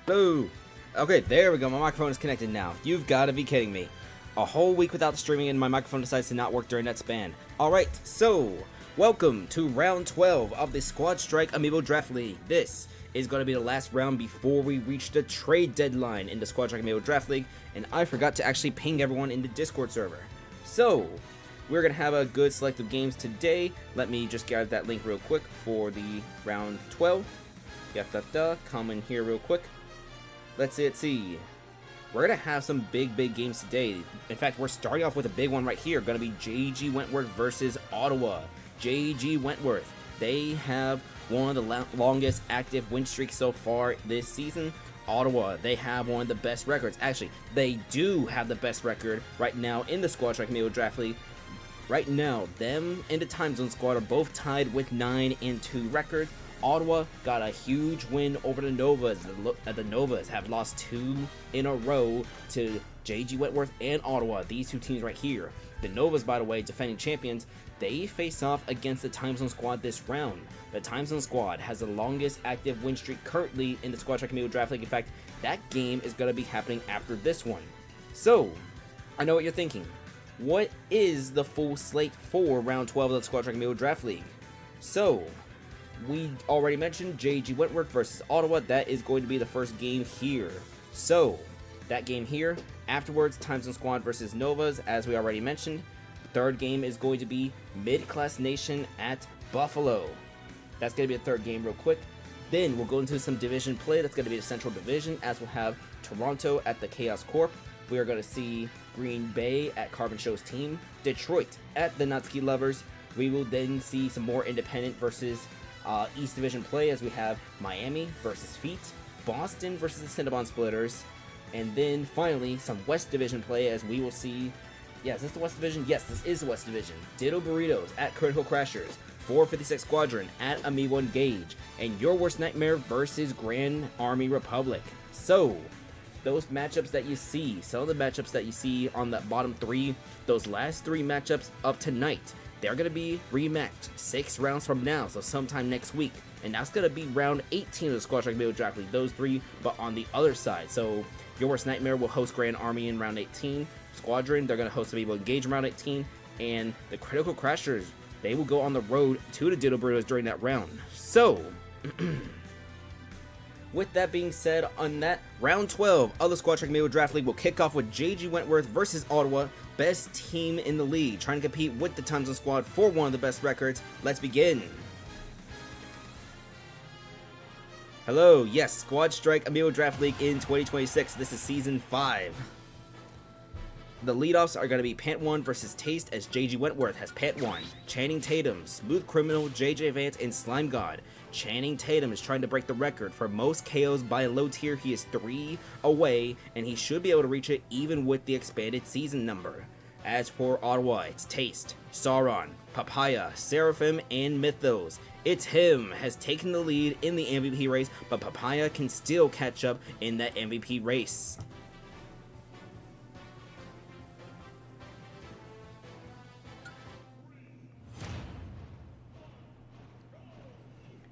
Hello. Okay, there we go. My microphone is connected now. You've got to be kidding me. A whole week without streaming and my microphone decides to not work during that span. Alright, so welcome to round 12 of the Squad Strike Amiibo Draft League. This is going to be the last round before we reach the trade deadline in the Squad Strike Amiibo Draft League, and I forgot to actually ping everyone in the Discord server. So, we're going to have a good select of games today. Let me just grab that link real quick for the round 12. Come in here real quick. Let's see. We're going to have some big games today. In fact, we're starting off with a big one right here. Going to be JG Wentworth versus Ottawa. JG Wentworth. They have one of the longest active win streaks so far this season. Ottawa, they have one of the best records. Actually, they do have the best record right now in the Squad Strike Amiibo Draft League. Right now, them and the Time Zone Squad are both tied with 9-2 records. Ottawa got a huge win over the Novas. The Novas have lost 2 in a row to JG Wentworth and Ottawa. These two teams right here. The Novas, by the way, defending champions, they face off against the Time Zone Squad this round. The Time Zone Squad has the longest active win streak currently in the Squad Strike Amiibo Draft League. In fact, that game is going to be happening after this one. So, I know what you're thinking. What is the full slate for round 12 of the Squad Strike Amiibo Draft League? So, we already mentioned JG Wentworth versus Ottawa. That is going to be the first game here. So, that game here. Afterwards, Time Zone Squad versus Novas, as we already mentioned. The third game is going to be Mid-Class Nation at Buffalo. That's going to be the third game real quick. Then we'll go into some division play. That's going to be the Central Division, as we'll have Toronto at the Chaos Corp. We are going to see Green Bay at Carbon Show's team. Detroit at the Natsuki Lovers. We will then see some more independent versus East Division play, as we have Miami versus Feet, Bastion versus the Cinnabon Splitters, and then finally some West Division play, as we will see. Yeah, is this the West Division? Yes, this is the West Division. Ditto Burritos at Critical Crashers, 456 Squadron at Amiibo Engage, and Your Worst Nightmare versus Grand Army Republic. So, those matchups that you see, some of the matchups that you see on that bottom 3, those last 3 matchups of tonight, they're going to be rematched 6 rounds from now, so sometime next week. And that's going to be round 18 of the Squad Strike Amiibo Draft League. Those 3, but on the other side. So, Your Worst Nightmare will host Grand Army in round 18. Squadron, they're going to host Amiibo Engage in round 18. And the Critical Crashers, they will go on the road to the Ditto Burritos during that round. So, with that being said, on that round 12 of the Squad Strike Amiibo Draft League will kick off with JG Wentworth versus Ottawa, best team in the league, trying to compete with the Time Zone Squad for one of the best records. Let's begin. Hello, yes, Squad Strike Amiibo Draft League in 2026. This is Season 5. The leadoffs are going to be Pantwan versus Taste, as JG Wentworth has Pantwan, Channing Tatum, Smooth Criminal, JJ Vance, and Slime God. Channing Tatum is trying to break the record for most KOs by a low tier. He is 3 away, and he should be able to reach it even with the expanded season number. As for Ottawa, it's Taste, Sauron, Papaya, Seraphim, and Mythos. It's him has taken the lead in the MVP race, but Papaya can still catch up in that MVP race.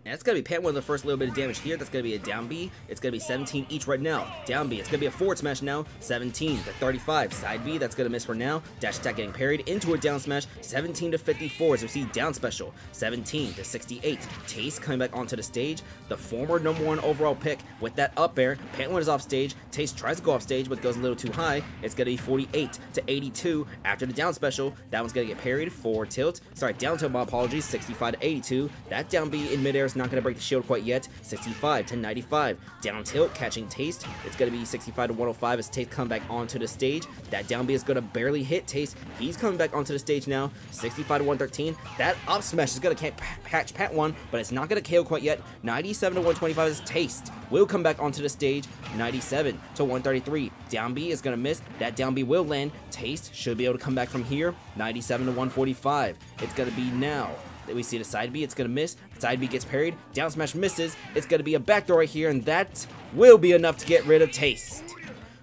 And that's going to be Pantwan the first little bit of damage here. That's going to be a down B. It's going to be 17 each right now. Down B. It's going to be a forward smash now. 17 to 35. Side B. That's going to miss for now. Dash attack getting parried into a down smash. 17 to 54 as we see down special. 17 to 68. Taste coming back onto the stage. The former #1 overall pick with that up air. Pantwan is off stage. Taste tries to go off stage but goes a little too high. It's going to be 48 to 82 after the down special. That one's going to get parried for tilt. Sorry, down tilt, my apologies. 65 to 82. That down B in midair is not going to break the shield quite yet. 65 to 95. Down tilt catching Taste. It's going to be 65 to 105 as Taste come back onto the stage. That down B is going to barely hit Taste. He's coming back onto the stage now. 65 to 113. That up smash is going to catch Pantwan, but it's not going to KO quite yet. 97 to 125 as Taste will come back onto the stage. 97 to 133. Down B is going to miss. That down B will land. Taste should be able to come back from here. 97 to 145. It's going to be now. We see the side B, it's going to miss. Side B gets parried. Down smash misses. It's going to be a backdoor right here, and that will be enough to get rid of Taste.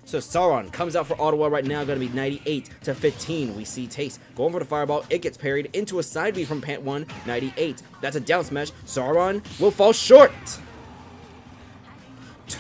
So Sauron comes out for Ottawa right now, going to be 98 to 15. We see Taste going for the fireball. It gets parried into a side B from Pantwan. 98. That's a down smash. Sauron will fall short.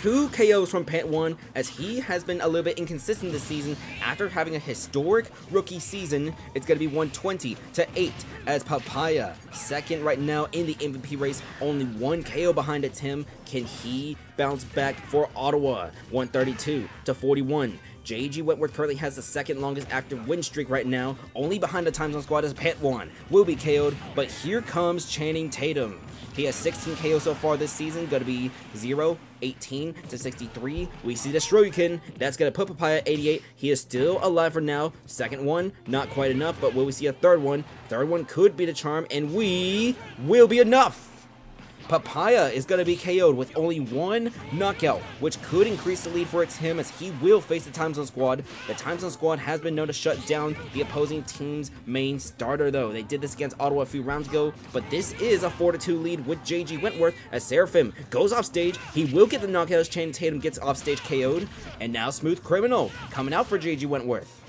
2 KOs from Pantwan, as he has been a little bit inconsistent this season after having a historic rookie season. It's going to be 120-8 as Papaya, second right now in the MVP race, only 1 KO behind it's him. Can he bounce back for Ottawa? 132-41. JG Wentworth currently has the second longest active win streak right now, only behind the Time Zone Squad as Pantwan will be KO'd, but here comes Channing Tatum. He has 16 KOs so far this season, going to be 0, 18-63. We see the Shoryuken, that's going to put Papaya at 88. He is still alive for now. Second one, not quite enough, but will we see a third one? Third one could be the charm, and we will be enough. Papaya is going to be KO'd with only 1 knockout, which could increase the lead for him as he will face the Time Zone Squad. The Time Zone Squad has been known to shut down the opposing team's main starter, though. They did this against Ottawa a few rounds ago, but this is a 4-2 lead with JG Wentworth as Seraphim goes off stage. He will get the knockout as Channing Tatum gets off stage KO'd, and now Smooth Criminal coming out for JG Wentworth.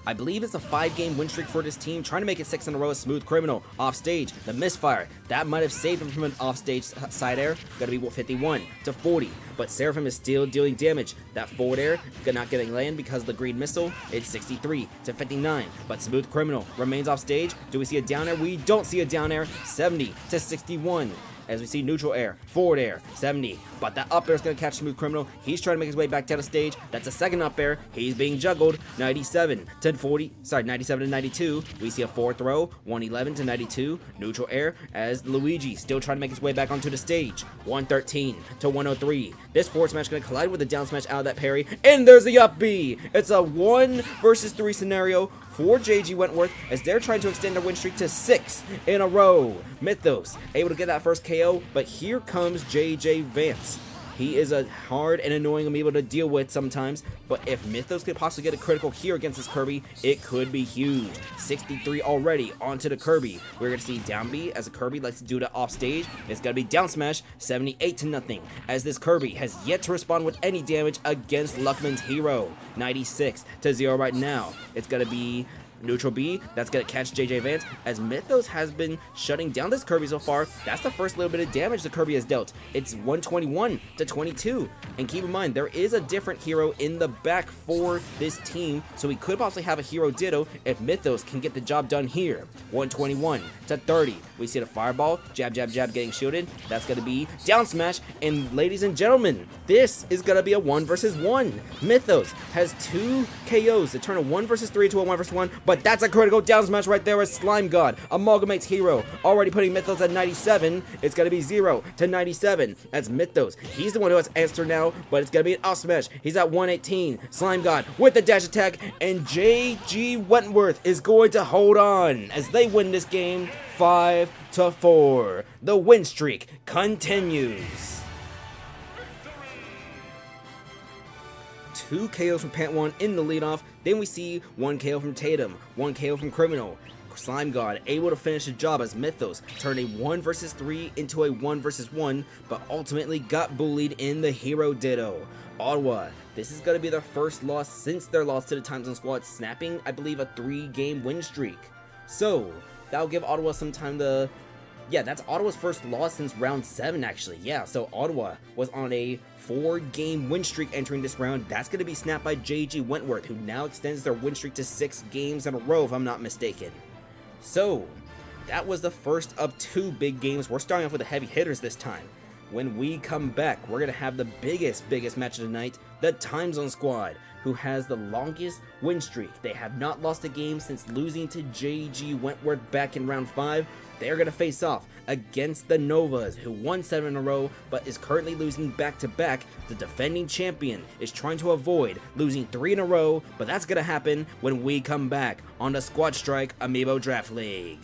I believe it's a 5-game win streak for this team, trying to make it 6 in a row. Smooth Criminal off stage, the misfire that might have saved him from an offstage side air. Gonna be 51-40, but Seraphim is still dealing damage. That forward air not getting land because of the green missile. It's 63-59, but Smooth Criminal remains off stage. Do we see a down air? We don't see a down air. 70-61. As we see neutral air, forward air, 70, but that up air is going to catch Smooth Criminal. He's trying to make his way back down the stage. That's a second up air. He's being juggled. 97-92. We see a forward throw, 111-92, neutral air as Luigi still trying to make his way back onto the stage. 113-103. This forward smash going to collide with the down smash out of that parry, and there's the up B. It's a 1 versus 3 scenario for JG Wentworth as they're trying to extend their win streak to 6 in a row. Mementos able to get that first KO, but here comes JJ Vance. He is a hard and annoying Amiibo to deal with sometimes, but if Mementos could possibly get a critical here against this Kirby, it could be huge. 63 already onto the Kirby. We're going to see down B as a Kirby likes to do that off stage. It's going to be down smash, 78-0, as this Kirby has yet to respond with any damage against Luckman's hero. 96-0 right now. It's going to be neutral B, that's going to catch JJ Vance, as Mementos has been shutting down this Kirby so far. That's the first little bit of damage the Kirby has dealt. It's 121-22, and keep in mind, there is a different hero in the back for this team, so we could possibly have a hero ditto if Mementos can get the job done here. 121-30, we see the fireball, jab, jab, jab getting shielded. That's going to be down smash, and ladies and gentlemen, this is going to be a 1 versus 1. Mementos has 2 KOs to turn a 1 versus 3 to a 1 versus 1, but that's a critical down smash right there as Slime God amalgamates hero, already putting Mementos at 97. It's going to be 0-97. That's Mementos. He's the one who has answer now, but it's going to be an up smash. He's at 118. Slime God with the dash attack, and JG Wentworth is going to hold on as they win this game 5-4. The win streak continues. 2 KOs from Pantwan in the leadoff. Then we see 1 KO from Tatum, 1 KO from Criminal. Slime God able to finish the job as Mementos turned a 1 versus 3 into a 1 versus 1, but ultimately got bullied in the hero ditto. Ottawa, this is going to be their first loss since their loss to the Time Zone Squad, snapping, I believe, a 3-game win streak. So that'll give Ottawa some time to... Yeah, that's Ottawa's first loss since round 7, actually. Yeah, so Ottawa was on a 4-game win streak entering this round. That's going to be snapped by JG Wentworth, who now extends their win streak to 6 games in a row, if I'm not mistaken. So, that was the first of 2 big games. We're starting off with the heavy hitters this time. When we come back, we're going to have the biggest match of the night, the Time Zone Squad, who has the longest win streak. They have not lost a game since losing to JG Wentworth back in round 5. They're going to face off against the Novas, who won 7 in a row, but is currently losing back-to-back. The defending champion is trying to avoid losing 3 in a row, but that's going to happen when we come back on the Squad Strike Amiibo Draft League.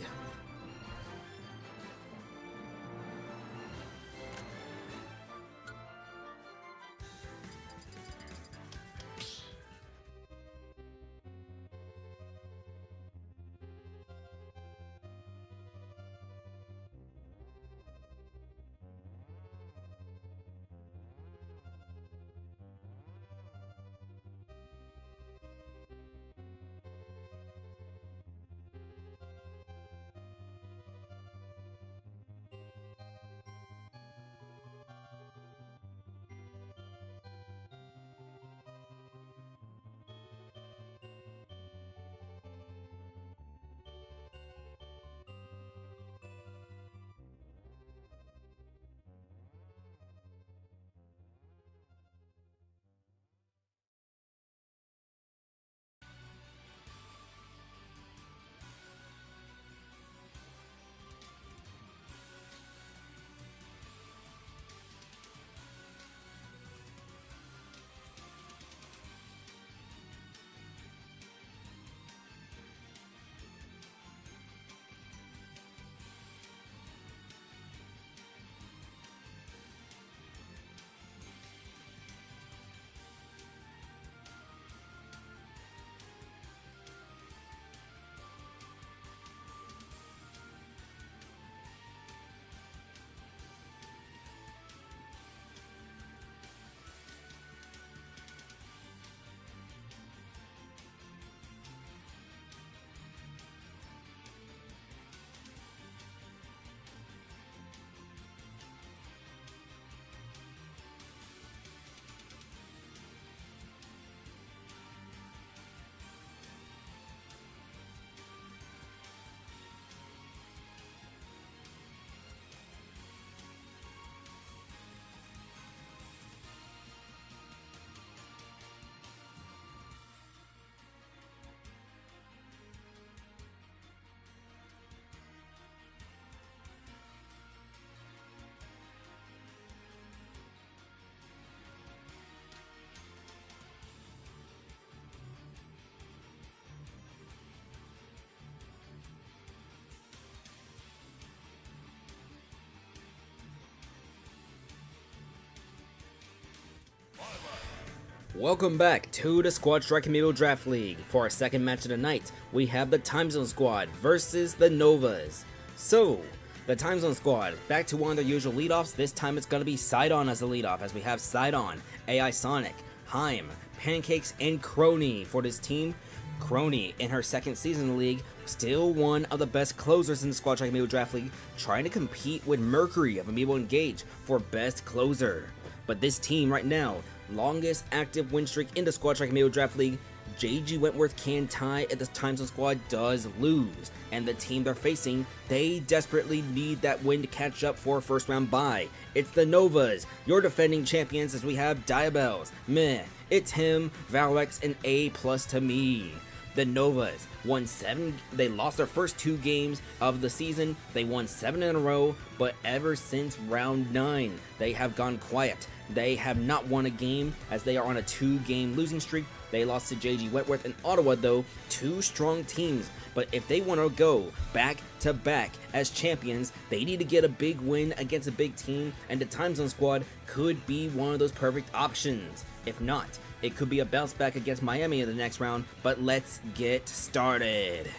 Welcome back to the Squad Strike Amiibo Draft League. For our second match of the night, we have the Time Zone Squad versus the Novas. So, the Time Zone Squad, back to one of their usual leadoffs. This time it's going to be Sidon as the leadoff, as we have Sidon, AI Sonic, Heim, Pancakes, and Crony for this team. Crony, in her second season in the league, still one of the best closers in the Squad Strike Amiibo Draft League, trying to compete with Mercury of Amiibo Engage for best closer. But this team right now, longest active win streak in the Squad Strike Amiibo Draft League, JG Wentworth can tie if the Time Zone Squad does lose. And the team they're facing, they desperately need that win to catch up for a first round bye. It's the Novas, your defending champions, as we have Diabels, Meh, It's Him, Valex, and A+ to me. The Novas won 7, they lost their first 2 games of the season, they won 7 in a row, but ever since round 9, they have gone quiet. They have not won a game, as they are on a 2-game losing streak. They lost to JG Wentworth and Ottawa though, 2 strong teams, but if they want to go back to back as champions, they need to get a big win against a big team, and the Time Zone Squad could be one of those perfect options. If not, it could be a bounce back against Miami in the next round, but let's get started.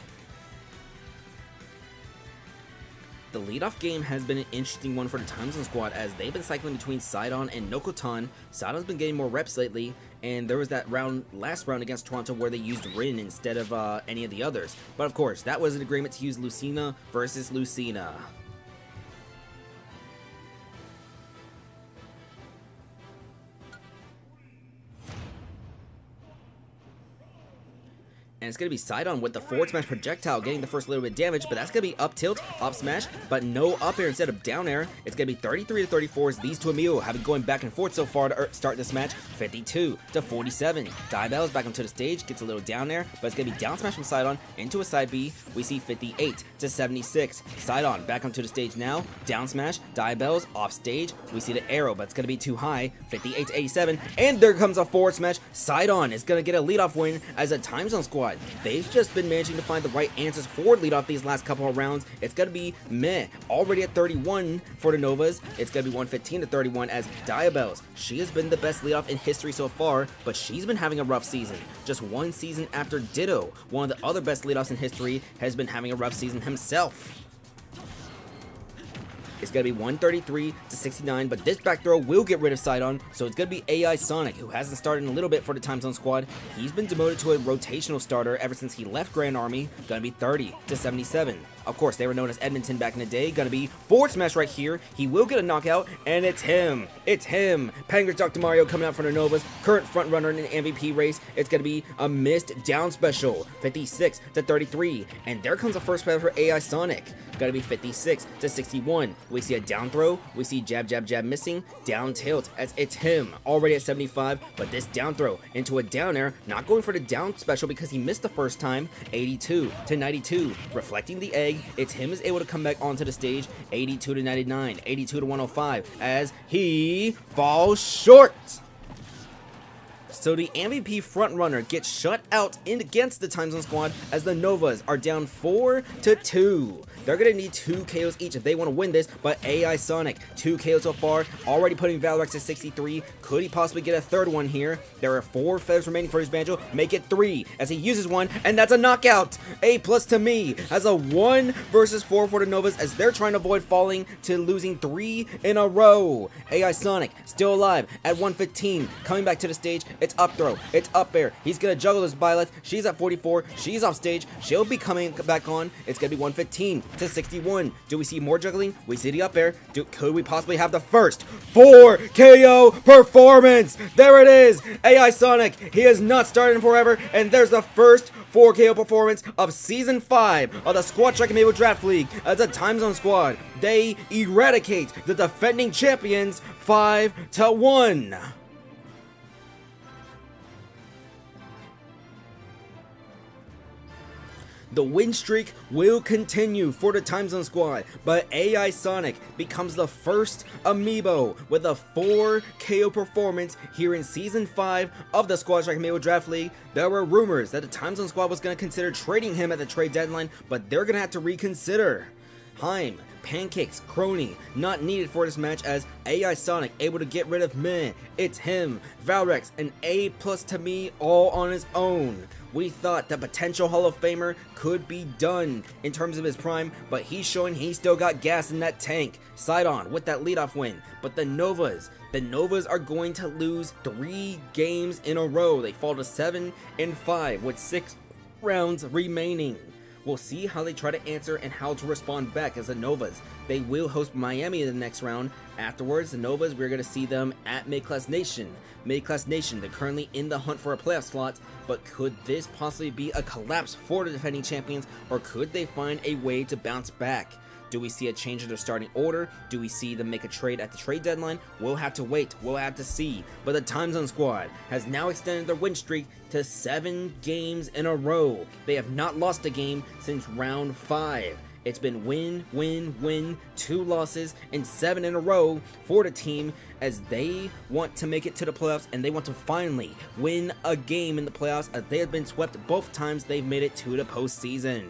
The leadoff game has been an interesting one for the Time Zone Squad, as they've been cycling between Sidon and Nokotan. Sidon's been getting more reps lately, and there was that last round against Toronto where they used Rin instead of any of the others. But of course, that was an agreement to use Lucina versus Lucina. And it's going to be Sidon with the forward smash projectile, getting the first little bit of damage, but that's going to be up tilt, up smash, but no up air instead of down air. It's going to be 33 to 34 as these two Amiibo have been going back and forth so far to start this match. 52 to 47. Diabels back onto the stage, gets a little down air, but it's going to be down smash from Sidon into a side B. We see 58 to 76. Sidon back onto the stage now, down smash, Diabels off stage. We see the arrow, but it's going to be too high. 58 to 87, and there comes a forward smash. Sidon is going to get a leadoff win as a Time Zone Squad. They've just been managing to find the right answers for leadoff these last couple of rounds. It's going to be Meh, already at 31 for the Novas. It's going to be 115 to 31 as Diabels. She has been the best leadoff in history so far, but she's been having a rough season. Just one season after Ditto, one of the other best leadoffs in history, has been having a rough season himself. It's going to be 133 to 69, but this back throw will get rid of Sidon, so it's going to be AI Sonic, who hasn't started in a little bit for the Time Zone Squad. He's been demoted to a rotational starter ever since he left Grand Army. Going to be 30 to 77. Of course, they were known as Edmonton back in the day. Going to be forward smash right here. He will get a knockout, and it's him. It's him. Penguhr Dr. Mario coming out for the Novas. Current front runner in the MVP race. It's going to be a missed down special. 56 to 33. And there comes the first play for AI Sonic. Going to be 56 to 61. We see a down throw. We see jab, jab, jab missing. Down tilt as it's him. Already at 75, but this down throw into a down air. Not going for the down special because he missed the first time. 82 to 92. Reflecting the egg. It's him is able to come back onto the stage. 82 to 99, 82 to 105 as he falls short. So the MVP frontrunner gets shut out against the Time Zone Squad as the Novas are down 4 to 2. They're going to need 2 KOs each if they want to win this, but AI Sonic, 2 KOs so far, already putting Valex at 63. Could he possibly get a third one here? There are 4 feathers remaining for his banjo. Make it 3 as he uses one, and that's a knockout. A+ to me as a 1 versus 4 for the Novas as they're trying to avoid falling to losing 3 in a row. AI Sonic still alive at 115, coming back to the stage. It's up throw, it's up air. He's going to juggle this Lylat. She's at 44, she's off stage. She'll be coming back on. It's going to be 115 to 61. Do we see more juggling? We see the up air. Could we possibly have the first 4 KO performance? There it is. AI Sonic. He has not started in forever, and there's the first 4 KO performance of Season 5 of the Squad Strike Amiibo Draft League as a Time Zone Squad. They eradicate the defending champions 5 to 1. The win streak will continue for the Time Zone Squad, but AI Sonic becomes the first Amiibo with a 4 KO performance here in Season 5 of the Squad Strike Amiibo Draft League. There were rumors that the Time Zone Squad was going to consider trading him at the trade deadline, but they're going to have to reconsider. Heim, Pancakes, Crony, not needed for this match as AI Sonic able to get rid of meh, it's him, Valrex, an A+ to me all on his own. We thought the potential Hall of Famer could be done in terms of his prime, but he's showing he still got gas in that tank. Sidon with that leadoff win, but the Novas are going to lose 3 games in a row. They fall to 7-5 with 6 rounds remaining. We'll see how they try to answer and how to respond back as the Novas. They will host Miami in the next round. Afterwards, the Novas, we're going to see them at Mid-Class Nation. Mid-Class Nation, they're currently in the hunt for a playoff slot, but could this possibly be a collapse for the defending champions, or could they find a way to bounce back? Do we see a change in their starting order? Do we see them make a trade at the trade deadline? We'll have to wait. We'll have to see. But the Time Zone squad has now extended their win streak to 7 games in a row. They have not lost a game since round 5. It's been win, win, win, 2 losses, and 7 in a row for the team as they want to make it to the playoffs and they want to finally win a game in the playoffs as they have been swept both times they've made it to the postseason.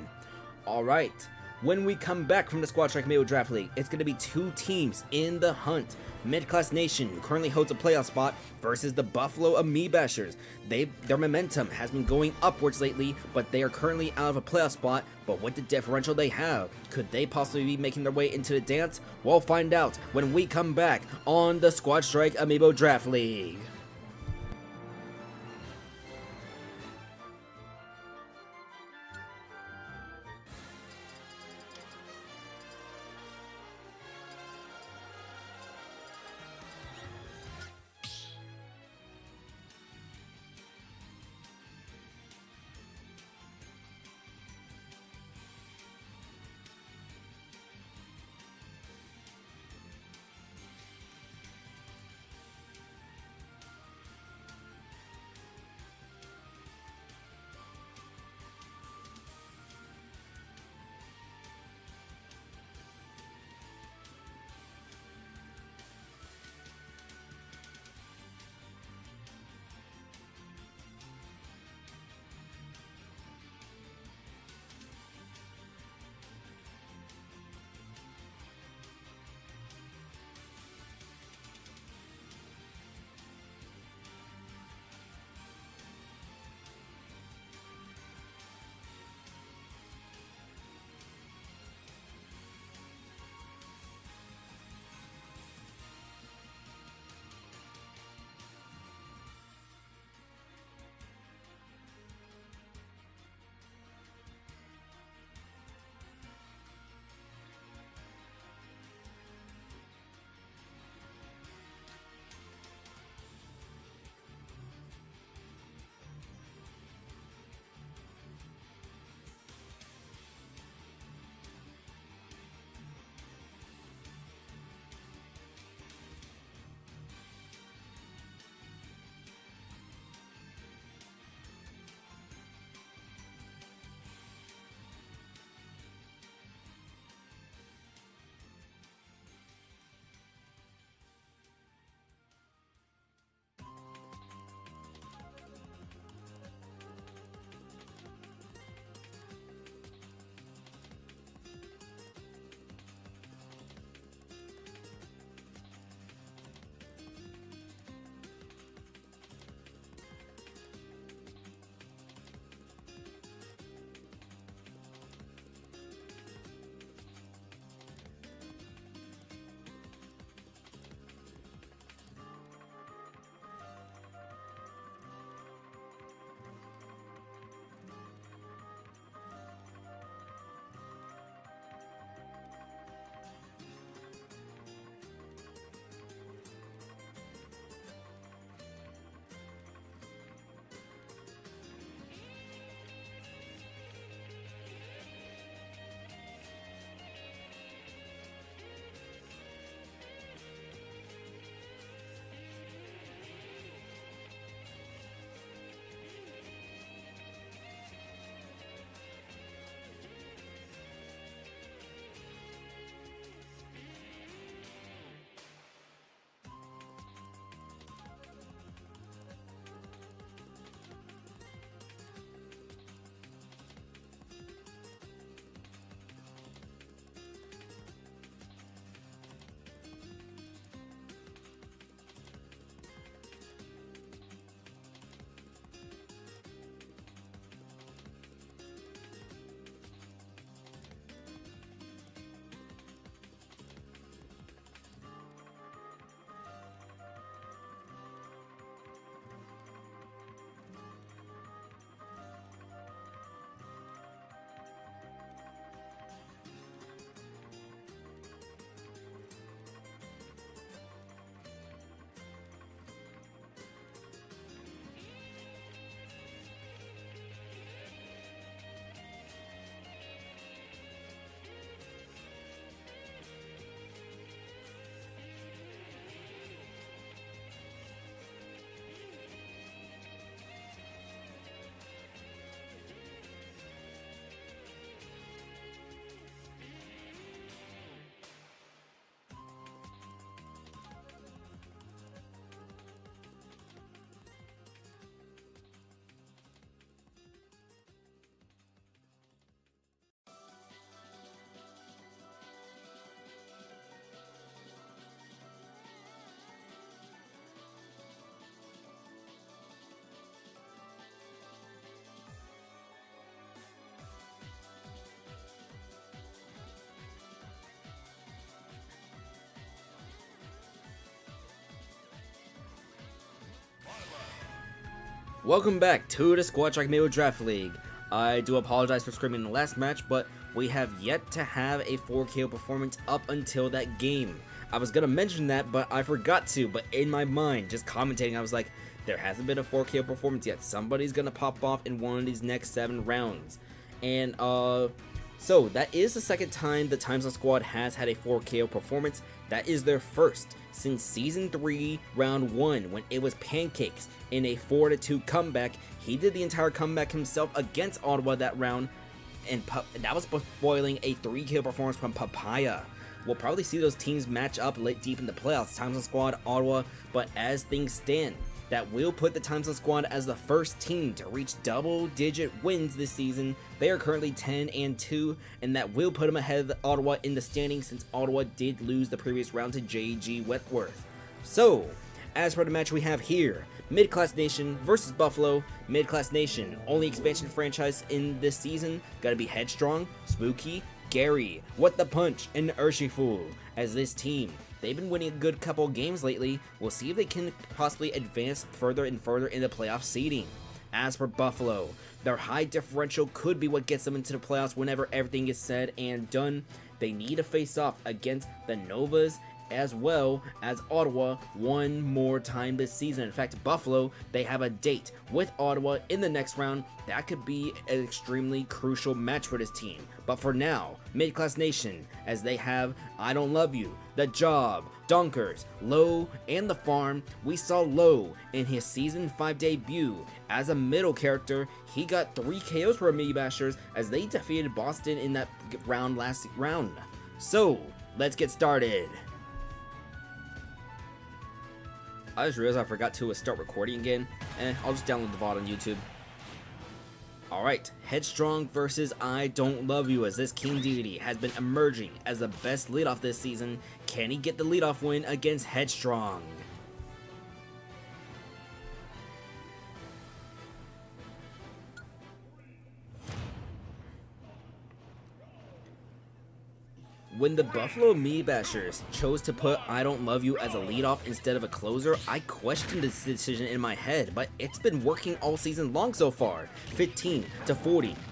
Alright. When we come back from the Squad Strike Amiibo Draft League, it's going to be 2 teams in the hunt. Mid-Class Nation currently holds a playoff spot versus the Buffalo Amiibashers. Their momentum has been going upwards lately, but they are currently out of a playoff spot. But with the differential they have, could they possibly be making their way into the dance? We'll find out when we come back on the Squad Strike Amiibo Draft League. Welcome back to the Squad Track Amiibo Draft League. I do apologize for screaming in the last match, but we have yet to have a 4KO performance up until that game. I was gonna mention that, but I forgot to, but in my mind, just commentating, I was like, there hasn't been a 4KO performance yet. Somebody's gonna pop off in one of these next 7 rounds. And, so that is the second time the Timeslot Squad has had a 4KO performance. That is their first since Season 3, Round 1, when it was Pancakes in a 4-2 comeback. He did the entire comeback himself against Ottawa that round, and that was spoiling a 3KO performance from Papaya. We'll probably see those teams match up late deep in the playoffs, Timeslot Squad, Ottawa, but as things stand, that will put the Timeslot Squad as the first team to reach double-digit wins this season. They are currently 10-2, and that will put them ahead of Ottawa in the standings since Ottawa did lose the previous round to JG Wentworth. So, as for the match we have here, Mid-Class Nation versus Buffalo. Mid-Class Nation, only expansion franchise in this season, gotta be Headstrong, Spooky, Gary, What the Punch, and Urshifu. As this team, they've been winning a good couple games lately. We'll see if they can possibly advance further and further in the playoff seeding. As for Buffalo, their high differential could be what gets them into the playoffs whenever everything is said and done. They need to face off against the Novas as well as Ottawa one more time this season. In fact, Buffalo, they have a date with Ottawa in the next round. That could be an extremely crucial match for this team. But for now, Mid-Class Nation, as they have I Don't Love You, The Job, Donkers, Low, and The Farm. We saw Low in his Season 5 debut as a middle character. He got 3 KOs for Amiibashers as they defeated Bastion in that round last round. So, let's get started. I just realized I forgot to start recording again. I'll just download the VOD on YouTube. Alright, Headstrong versus I Don't Love You, as this King Deity has been emerging as the best leadoff this season. Can he get the leadoff win against Headstrong? When the Buffalo Amiibashers chose to put I Don't Love You as a leadoff instead of a closer, I questioned this decision in my head, but it's been working all season long so far. 15-40,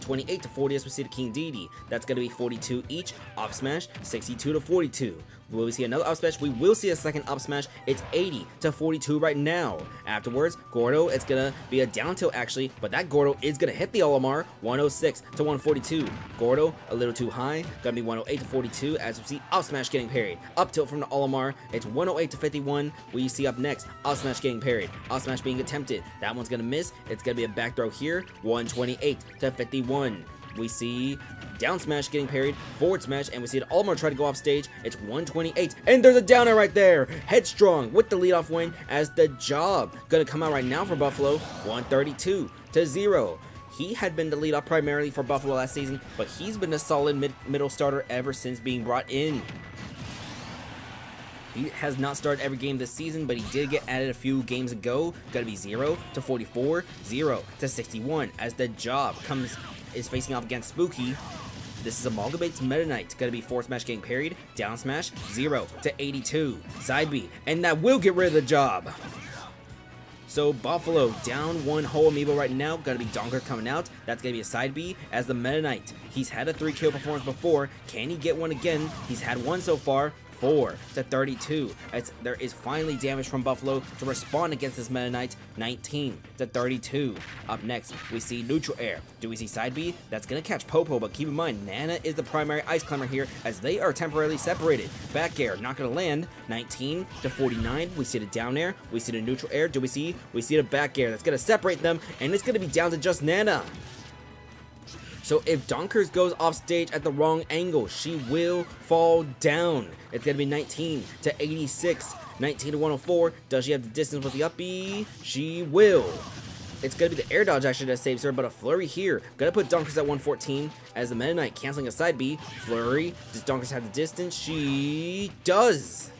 28-40 as we see the King Deity. That's going to be 42 each. Up smash, 62-42. Will we see another up smash? We will see a second up smash. It's 80-42 right now. Afterwards, Gordo, it's gonna be a down tilt actually, but that Gordo is gonna hit the Olimar. 106-142. Gordo, a little too high. Gonna be 108-42 as we see up smash getting parried. Up tilt from the Olimar. It's 108-51. We see up next, up smash getting parried. Up smash being attempted. That one's gonna miss. It's gonna be a back throw here. 128-51. We see down smash getting parried, forward smash, and we see the Olimar try to go off stage. It's 128, and there's a downer right there. Headstrong with the leadoff win as the Job gonna come out right now for Buffalo. 132-0. He had been the leadoff primarily for Buffalo last season, but he's been a solid middle starter ever since being brought in. He has not started every game this season, but he did get added a few games ago. Gonna be 0-44, 0-61 as the Job is facing off against Spooky. This is Amalgamate's Meta Knight. Gonna be forward smash getting parried. Down smash, 0-82. Side B, and that will get rid of the Job. So Buffalo down one whole amiibo right now. Gonna be Donker coming out. That's gonna be a side B as the Meta Knight. He's had a 3KO performance before. Can he get one again? He's had one so far. 4-32 as there is finally damage from Buffalo to respond against this Meta Knight. 19-32. Up next, we see Neutral Air. Do we see side B? That's gonna catch Popo, but keep in mind, Nana is the primary ice climber here as they are temporarily separated. Back air, not gonna land. 19-49. We see the down air. We see the neutral air. Do we see? We see the back air. That's gonna separate them, and it's gonna be down to just Nana. So if Donkers goes off stage at the wrong angle, she will fall down. It's going to be 19-86, 19-104. Does she have the distance with the up B? She will. It's going to be the air dodge actually that saves her, but a flurry here. Going to put Donkers at 114 as the Meta Knight canceling a side B. Flurry. Does Donkers have the distance? She does.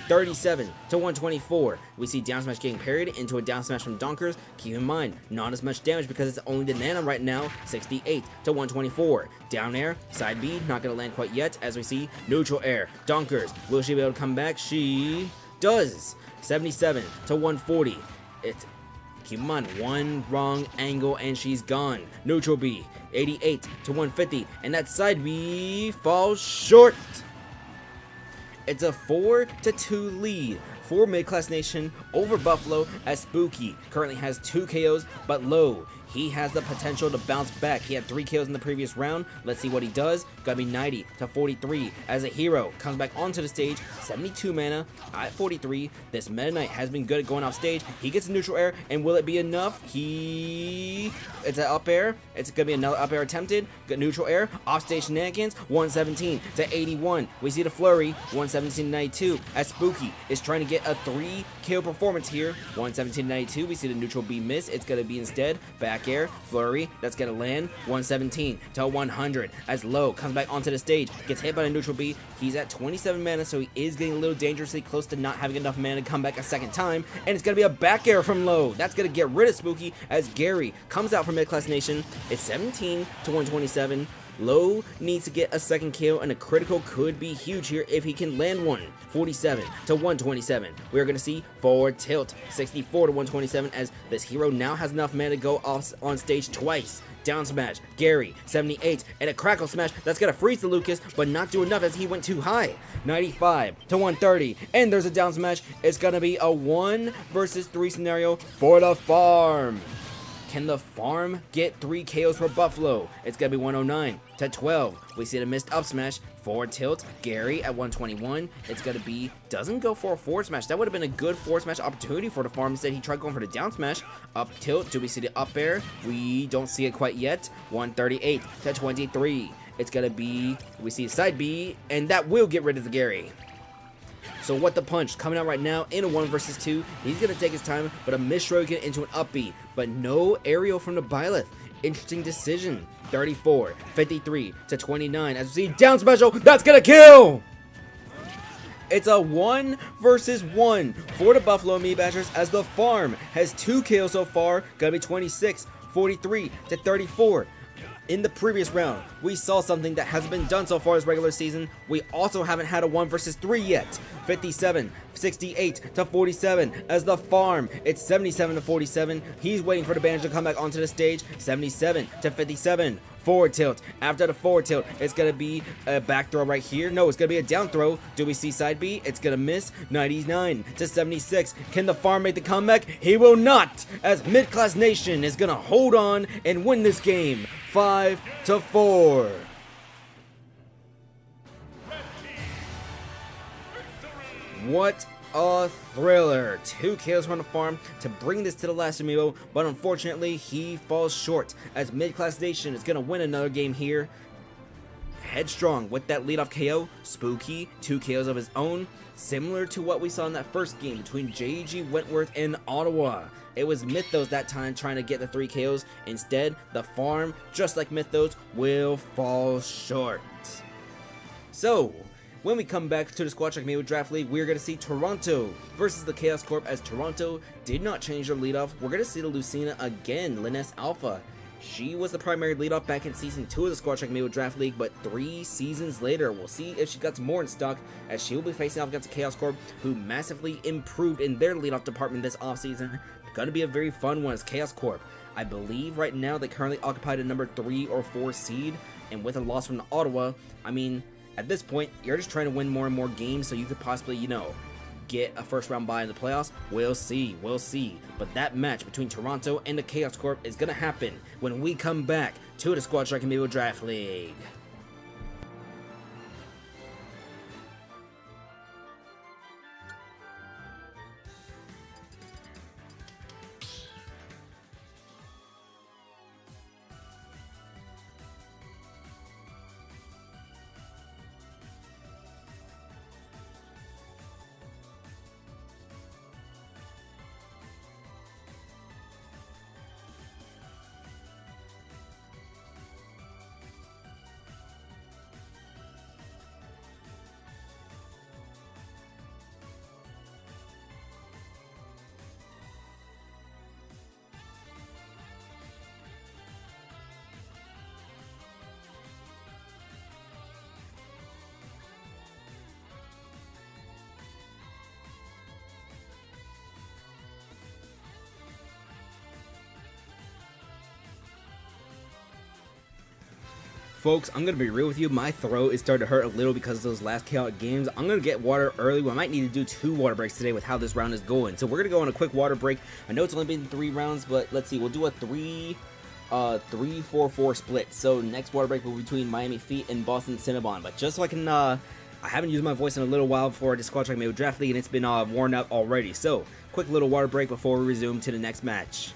37-124. We see down smash getting parried into a down smash from Donkers. Keep in mind, not as much damage because it's only the Nana right now. 68-124. Down air, side B, not gonna land quite yet as we see neutral air. Donkers, will she be able to come back? She does. 77-140. Keep in mind, one wrong angle and she's gone. Neutral B, 88 to 150, and that side B falls short. It's a 4-2 lead for Mid-Class Nation over Buffalo, as Spooky currently has 2 KOs, but low. He has the potential to bounce back. He had 3 KOs in the previous round. Let's see what he does. Gotta be 90 to 43 as a hero comes back onto the stage. 72 mana at 43. This Meta Knight has been good at going off stage. He gets a neutral air, and will it be enough? It's an up air. It's gonna be another up air attempted. Good neutral air. Offstage shenanigans. 117 to 81. We see the flurry. 117 to 92 as Spooky is trying to get a 3 KO performance here. 117 to 92. We see the neutral B miss. It's gonna be instead back air, flurry, that's gonna land. 117 to 100 as Low comes back onto the stage, gets hit by the neutral B. He's at 27 mana, so he is getting a little dangerously close to not having enough mana to come back a second time, and it's gonna be a back air from Low. That's gonna get rid of Spooky as Gary comes out from Mid-Class Nation. It's 17 to 127. Low needs to get a second kill, and a critical could be huge here if he can land one. 47 to 127. We're going to see forward tilt. 64 to 127 as this hero now has enough mana to go off on stage twice. Down smash, Gary, 78, and a crackle smash that's going to freeze the Lucas, but not do enough as he went too high. 95 to 130, and there's a down smash. It's going to be a 1 versus 3 scenario for the farm. Can the farm get 3 KOs for Buffalo? It's going to be 109 to 12. We see the missed up smash. Forward tilt. Gary at 121. It's going to be, doesn't go for a forward smash. That would have been a good forward smash opportunity for the farm. Instead, he tried going for the down smash. Up tilt. Do we see the up air? We don't see it quite yet. 138 to 23. It's going to be, we see side B, and that will get rid of the Gary. So what the punch coming out right now in a 1 versus 2. He's going to take his time, but a missed Shuriken into an up B. But no aerial from the Byleth. Interesting decision. 34, 53 to 29. As we see down special, that's going to kill! It's a 1 versus 1 for the Buffalo Amiibashers as the farm has 2 kills so far. Going to be 26, 43 to 34. In the previous round, we saw something that hasn't been done so far this regular season. We also haven't had a 1 versus 3 yet. 57, 68 to 47 as the farm. It's 77 to 47. He's waiting for the bandage to come back onto the stage. 77 to 57. Forward tilt. After the forward tilt, it's going to be a back throw right here. No, it's going to be a down throw. Do we see side B? It's going to miss. 99 to 76. Can the farm make the comeback? He will not, as Mid-Class Nation is going to hold on and win this game. 5 to 4. What a thriller. 2 kills from the farm to bring this to the last Amiibo, but unfortunately he falls short as Mid-Class Nation is going to win another game here. Headstrong with that leadoff KO. Spooky, 2 KOs of his own, similar to what we saw in that first game between JG Wentworth and Ottawa. It was Mythos that time trying to get the 3 KOs. Instead, the farm, just like Mythos, will fall short. So, when we come back to the Squad Track Amiibo Draft League, we're going to see Toronto versus the Chaos Corp, as Toronto did not change their leadoff. We're going to see the Lucina again, Linus Alpha. She was the primary leadoff back in Season 2 of the Squad Track Amiibo Draft League, but 3 seasons later, we'll see if she got more in stock, as she will be facing off against the Chaos Corp, who massively improved in their leadoff department this offseason. Going to be a very fun one as Chaos Corp. I believe right now they currently occupy the number 3 or 4 seed, and with a loss from the Ottawa, I mean, at this point, you're just trying to win more and more games so you could possibly, you know, get a first round bye in the playoffs. We'll see. But that match between Toronto and the Chaos Corp is going to happen when we come back to the Squad Track Amiibo Draft League. folks, I'm gonna be real with you. My throat is starting to hurt a little because of those last chaotic games. I'm gonna get water early. We might need to do 2 water breaks today with how this round is going. So we're gonna go on a quick water break. I know it's only been 3 rounds, but let's see. We'll do a 3-4-4 split. So next water break will be between Miami Feet and Boston Cinnabon. But just so I can, I haven't used my voice in a little while before I just squad check Amiibo Draft League, and it's been worn out already. So quick little water break before we resume to the next match.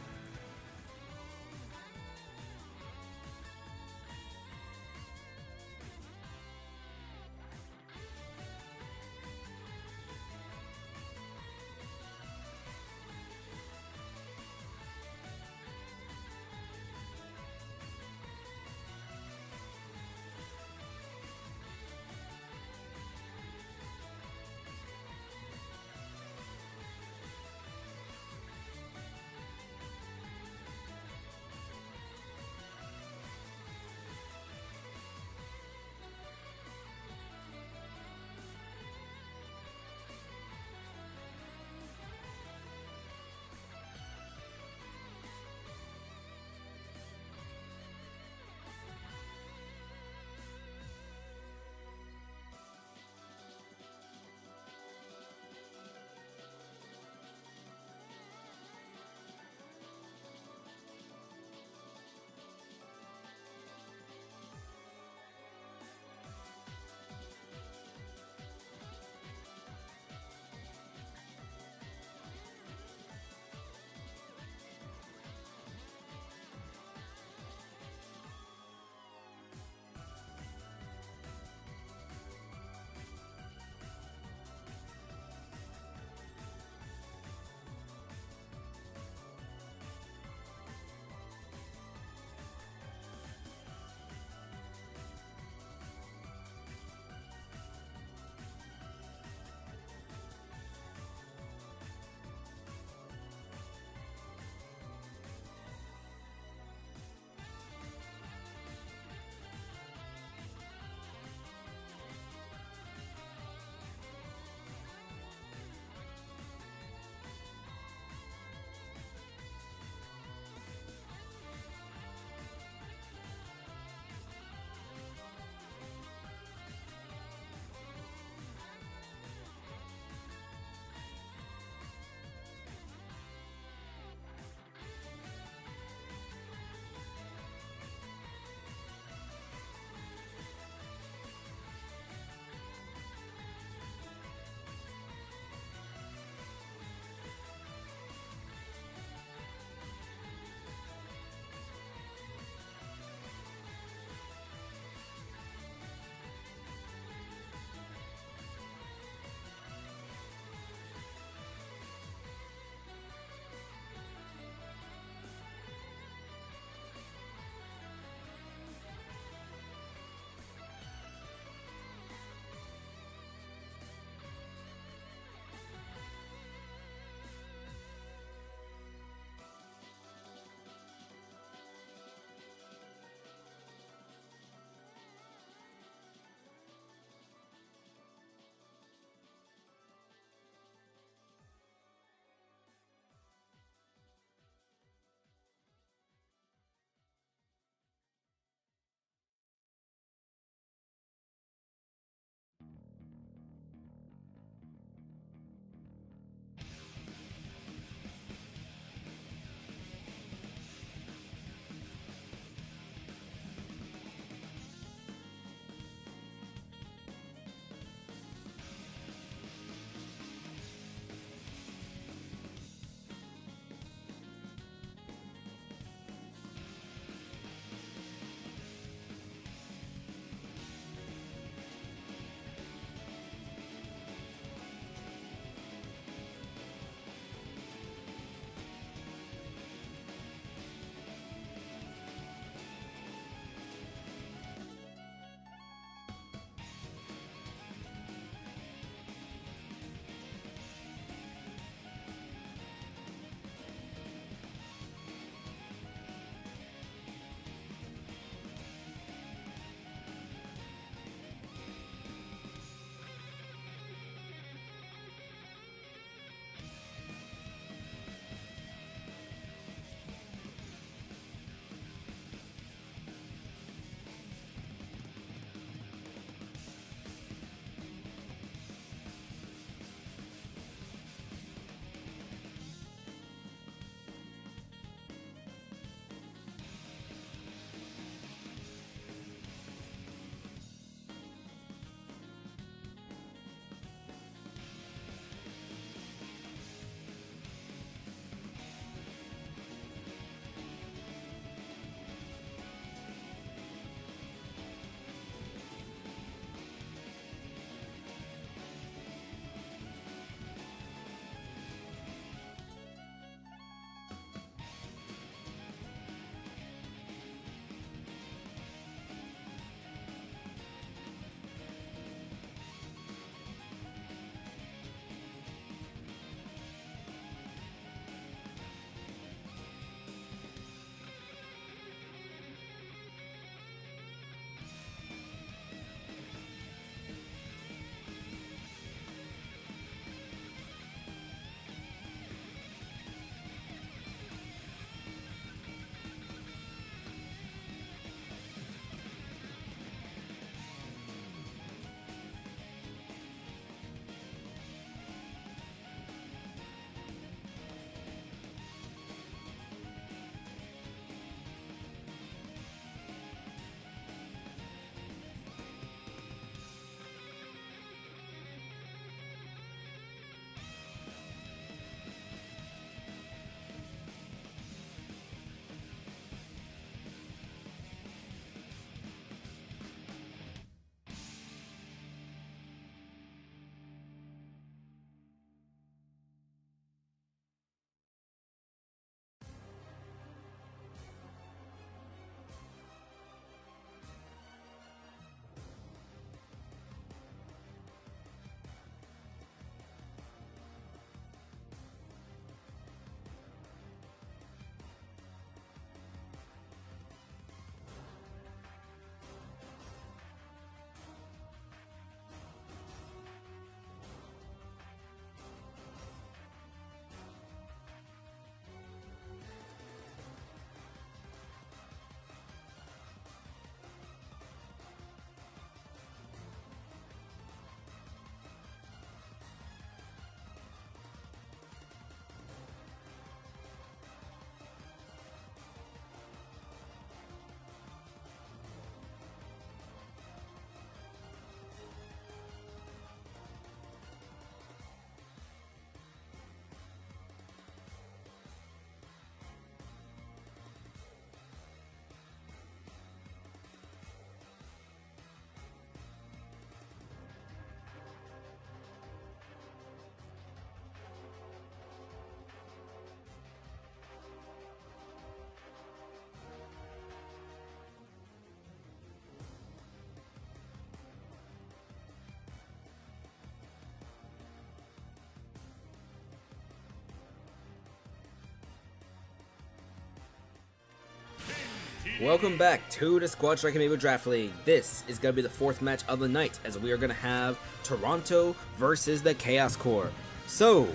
Welcome back to the Squad Strike Amiibo Draft League. This is going to be the fourth match of the night, as we are going to have Toronto versus the Chaos Corp. So,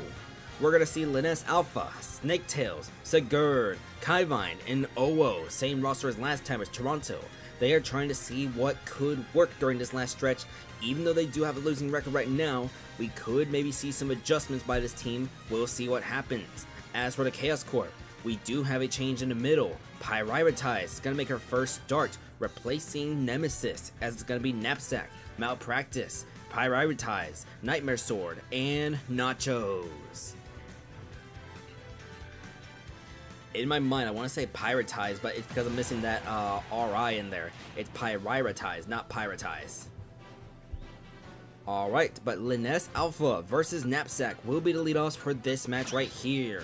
we're going to see Lylat Alpha, Snaketails, Sigurd, Kaivine, and Ω. Same roster as last time as Toronto. They are trying to see what could work during this last stretch. Even though they do have a losing record right now, we could maybe see some adjustments by this team. We'll see what happens. As for the Chaos Corp, we do have a change in the middle. Prioritize is going to make her first start, replacing Nemesis, as it's going to be Knapsack, Malpractice, Prioritize, Nightmare Sword, and Nachos. In my mind, I want to say Prioritize, but it's because I'm missing that RI in there. It's Prioritize, not Piratize. Alright, but Lylat Alpha versus Knapsack will be the leadoffs for this match right here.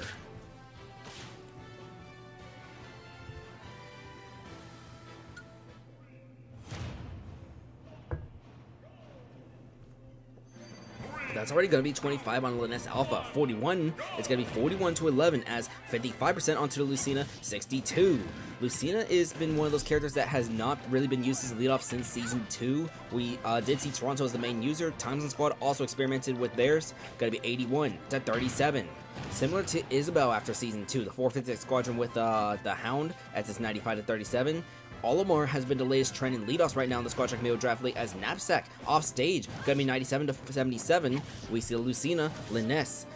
That's already going to be 25 on Lylat Alpha. 41, it's going to be 41 to 11 as 55% onto the Lucina, 62. Lucina has been one of those characters that has not really been used as a leadoff since Season 2. We did see Toronto as the main user. Times and Squad also experimented with theirs. Going to be 81 to 37. Similar to Isabel after Season 2, the 456 Squadron with the Hound, as it's 95 to 37. Olimar has been the latest trend in leadoffs right now in the Squad Strike Amiibo Draft League as Knapsack off stage. Gonna be 97 to 77. We see Lucina, Lylat.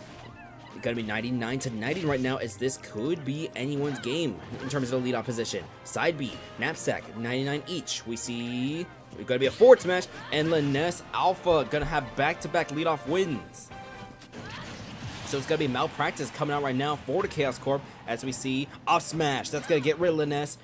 Gonna be 99 to 90 right now, as this could be anyone's game in terms of the leadoff position. Side B, Knapsack, 99 each. We see it's gonna be a forward smash, and Lylat Alpha gonna have back-to-back leadoff wins. So it's gonna be Malpractice coming out right now for the Chaos Corp, as we see off smash. That's gonna get rid of Lylat.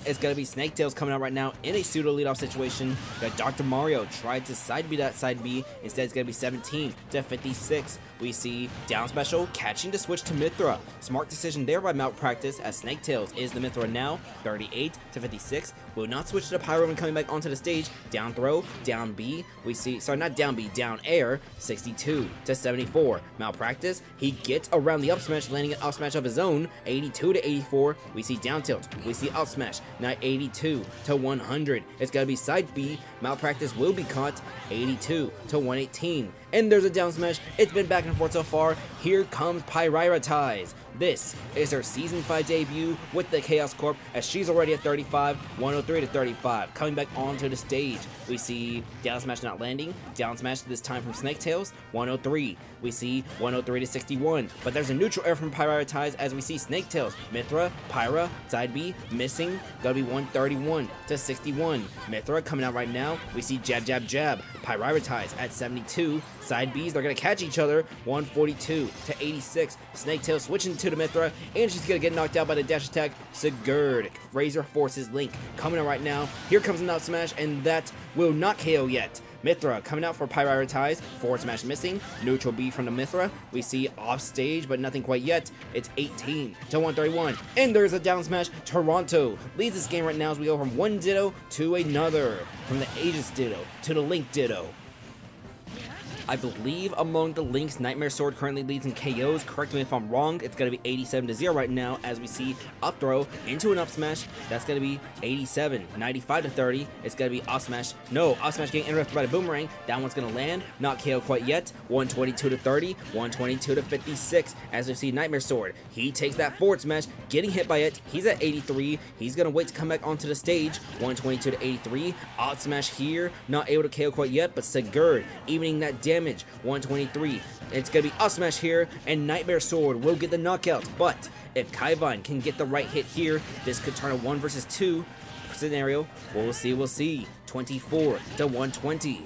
It's going to be Snaketails coming out right now in a pseudo leadoff situation. Got Dr. Mario tried to side B that side B. Instead, it's going to be 17 to 56. We see down special catching to switch to Mithra. Smart decision there by Malpractice, as Snaketails is the Mithra now. 38 to 56. Will not switch to the Pyro when coming back onto the stage. Down throw, down B. We see, sorry, not down B, down air. 62 to 74. Malpractice, he gets around the up smash, landing an up smash of his own. 82 to 84. We see down tilt. We see up smash. Now 82 to 100. It's got to be side B. Malpractice will be caught. 82 to 118. And there's a down smash. It's been back and forth so far. Here comes Prioritize. This is her Season 5 debut with the Chaos Corp, as she's already at 35, 103 to 35. Coming back onto the stage, we see down smash not landing. Down smash this time from Snaketails, 103. We see 103 to 61. But there's a neutral air from Prioritize, as we see Snaketails, Mithra, Pyra, side B, missing. Gonna be 131 to 61. Mithra coming out right now. We see jab, jab, jab. Prioritize at 72. Side Bs, they're going to catch each other. 142 to 86. Snaketail switching to the Mithra, and she's going to get knocked out by the dash attack. Sigurd, Razor forces Link coming out right now. Here comes an out smash, and that will not KO yet. Mithra coming out for Prioritize. Forward smash missing. Neutral B from the Mithra. We see off stage, but nothing quite yet. It's 18 to 131. And there's a down smash. Toronto leads this game right now as we go from one Ditto to another. From the Aegis Ditto to the Link Ditto. I believe among the Links, Nightmare Sword currently leads in KOs. Correct me if I'm wrong. It's going to be 87 to 0 right now, as we see up throw into an up smash. That's going to be 87, 95 to 30. It's going to be up smash. No, up smash getting interrupted by the boomerang. That one's going to land. Not KO quite yet. 122 to 30, 122 to 56. As we see Nightmare Sword, he takes that forward smash, getting hit by it. He's at 83. He's going to wait to come back onto the stage. 122 to 83. Up smash here. Not able to KO quite yet, but Sigurd evening that damage. 123. It's gonna be up smash here, and Nightmare Sword will get the knockout. But if Kaivine can get the right hit here, this could turn a 1 versus 2 scenario. We'll see. We'll see. 24 to 120.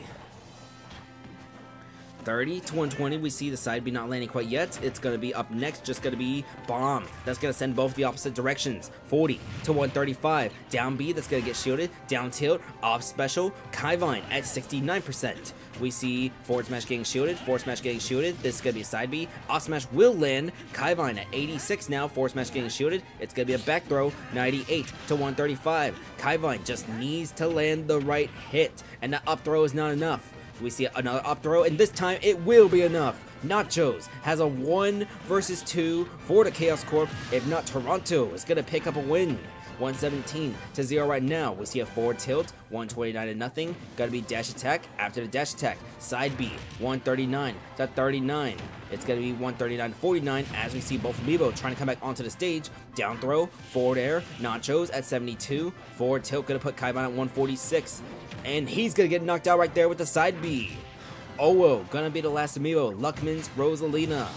30 to 120, we see the side B not landing quite yet. It's going to be up next, just going to be Bomb. That's going to send both the opposite directions. 40 to 135. Down B, that's going to get shielded. Down tilt, off special. Kaivine at 69%. We see forward smash getting shielded, forward smash getting shielded. This is going to be a side B. Off smash will land. Kaivine at 86 now, forward smash getting shielded. It's going to be a back throw, 98 to 135. Kaivine just needs to land the right hit, and that up throw is not enough. We see another up throw, and this time it will be enough. Nachos has a 1 versus 2 for the Chaos Corp. If not, Toronto is going to pick up a win. 117 to 0 right now. We see a forward tilt, 129 to nothing. Gotta be dash attack after the dash attack. Side B, 139 to 39. It's gonna be 139 to 49 as we see both Amiibo trying to come back onto the stage. Down throw, forward air, Nachos at 72. Forward tilt gonna put Kaiban at 146. And he's gonna get knocked out right there with the side B. Ω gonna be the last Amiibo. Luckman's Rosalina.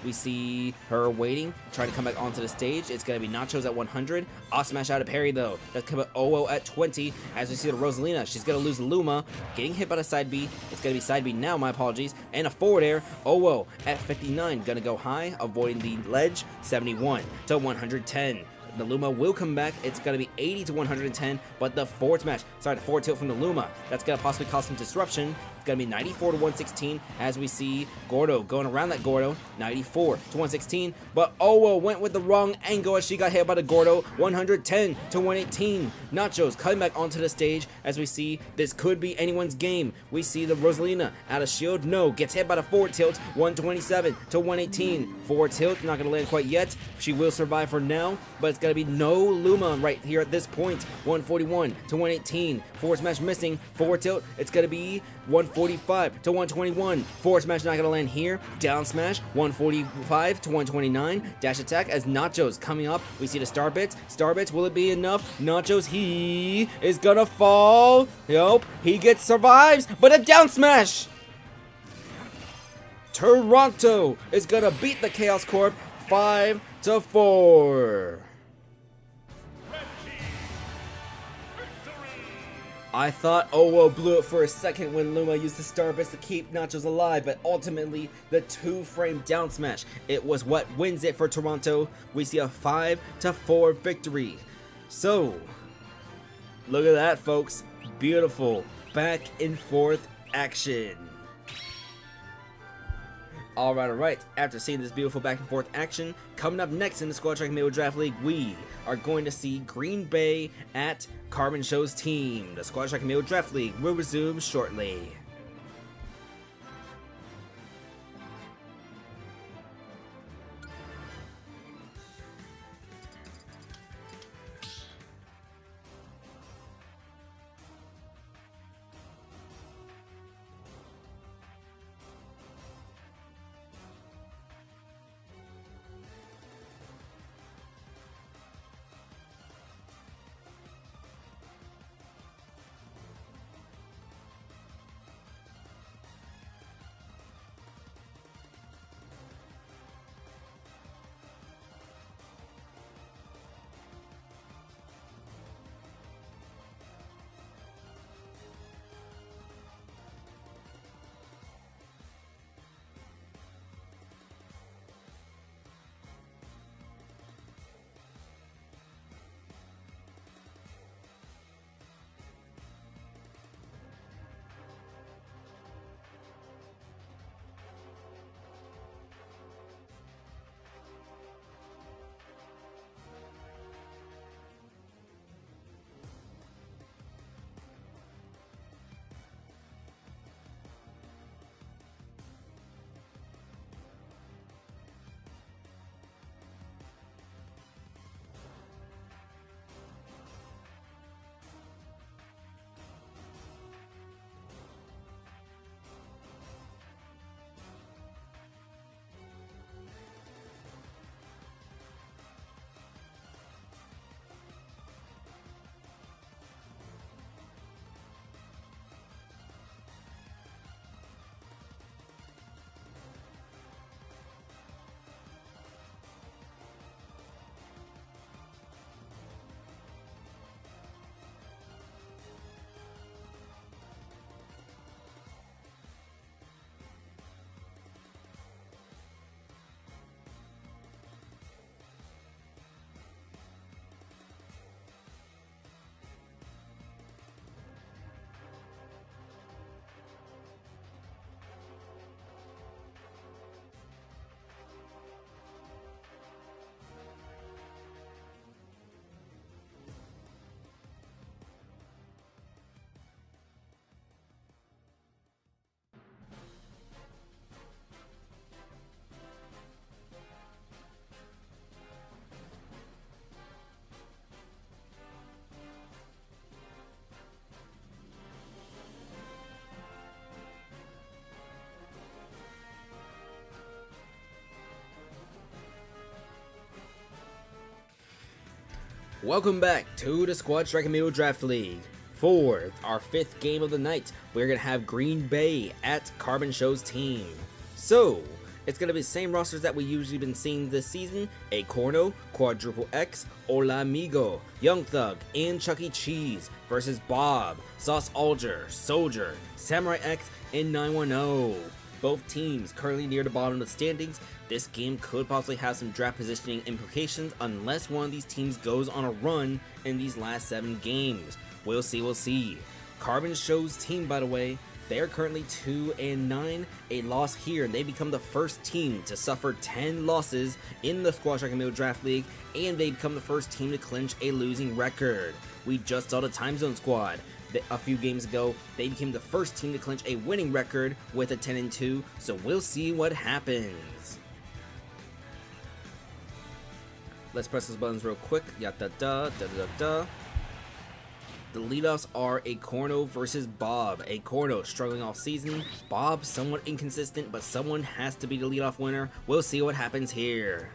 We see her waiting, trying to come back onto the stage. It's going to be Nachos at 100. Off smash out of parry though. That's going to put Ω at 20. As we see the Rosalina, she's going to lose Luma. Getting hit by the side B. It's going to be side B now, my apologies. And a forward air. Ω at 59. Going to go high, avoiding the ledge. 71 to 110. The Luma will come back. It's going to be 80 to 110, but the forward tilt from the Luma, that's going to possibly cause some disruption. It's going to be 94 to 116 as we see Gordo going around that Gordo. 94 to 116, but Ω went with the wrong angle as she got hit by the Gordo. 110 to 118. Nachos coming back onto the stage as we see this could be anyone's game. We see the Rosalina out of shield. No, gets hit by the forward tilt. 127 to 118. Forward tilt, not going to land quite yet. She will survive for now, but it's going to be no Luma right here at this point. 141 to 118. Forward smash missing. Forward tilt, it's going to be 145 to 121. Forward smash not going to land here. Down smash, 145 to 129. Dash attack as Nachos coming up. We see the star bits. Star bits, will it be enough? Nachos, he is going to fall. Nope, he survives, but a down smash. Toronto is going to beat the Chaos Corp 5 to 4. I thought Ω blew it for a second when Luma used the Star Bits to keep Nachos alive, but ultimately the 2-frame down smash, it was what wins it for Toronto. We see a 5 to 4 victory. So, look at that, folks. Beautiful back and forth action. Alright, after seeing this beautiful back and forth action, coming up next in the Squad Track Amiibo Draft League, we are going to see Green Bay at Carbon Show's team. The Squad Track Amiibo Draft League will resume shortly. Welcome back to the Squad Strike Amiibo Draft League. For our 5th game of the night, we're going to have Green Bay at Carbon Show's team. So, it's going to be the same rosters that we usually been seeing this season. Acorno, Quadruple X, Hola Amigo, Young Thug, and Chuck E. Cheese versus Bob, Sauce Alger, Soldier, Samurai X, and 910. Both teams currently near the bottom of the standings. This game could possibly have some draft positioning implications unless one of these teams goes on a run in these last 7 games. We'll see. Carbon Show's team, by the way, they're currently 2-9, a loss here, and they become the first team to suffer 10 losses in the Squad Strike Amiibo Draft League, and they become the first team to clinch a losing record. We just saw the Time Zone Squad. A few games ago, they became the first team to clinch a winning record with a 10-2, so we'll see what happens. Let's press those buttons real quick. The leadoffs are Acorno versus Bob. Acorno struggling all season. Bob somewhat inconsistent, but someone has to be the leadoff winner. We'll see what happens here.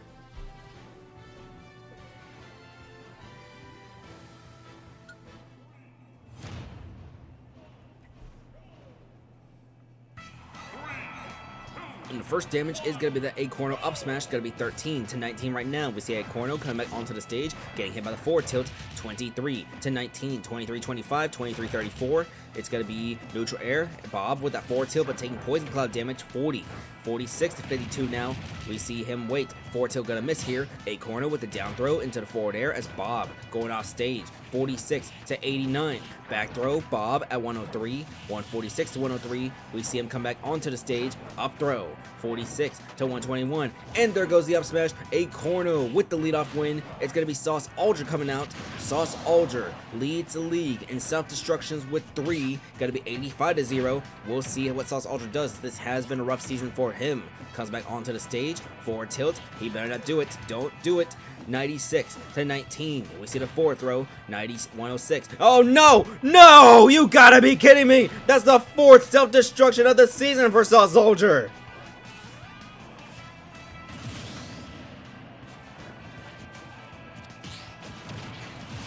And the first damage is going to be that Acorno up smash, going to be 13 to 19 right now. We see Acorno coming back onto the stage, getting hit by the forward tilt, 23 to 19, 23, 25, 23, 34. It's going to be neutral air. Bob with that forward tilt, but taking poison cloud damage, 40, 46 to 52 now. We see him wait. Forward tilt going to miss here. Acorno with the down throw into the forward air as Bob going off stage, 46 to 89. Back throw, Bob at 103, 146 to 103. We see him come back onto the stage, up throw, 46 to 121. And there goes the up smash. Acorno with the leadoff win. It's going to be Sauce Alger coming out. Sauce Alger leads the league in self-destructions with 3. Going to be 85 to 0. We'll see what Sauce Alger does. This has been a rough season for him. Comes back onto the stage, forward tilt. He better not do it. Don't do it. 96 to 19. We see the forward throw, 106. Oh no! No! You gotta be kidding me! That's the 4th self-destruction of the season for Sauce Alger!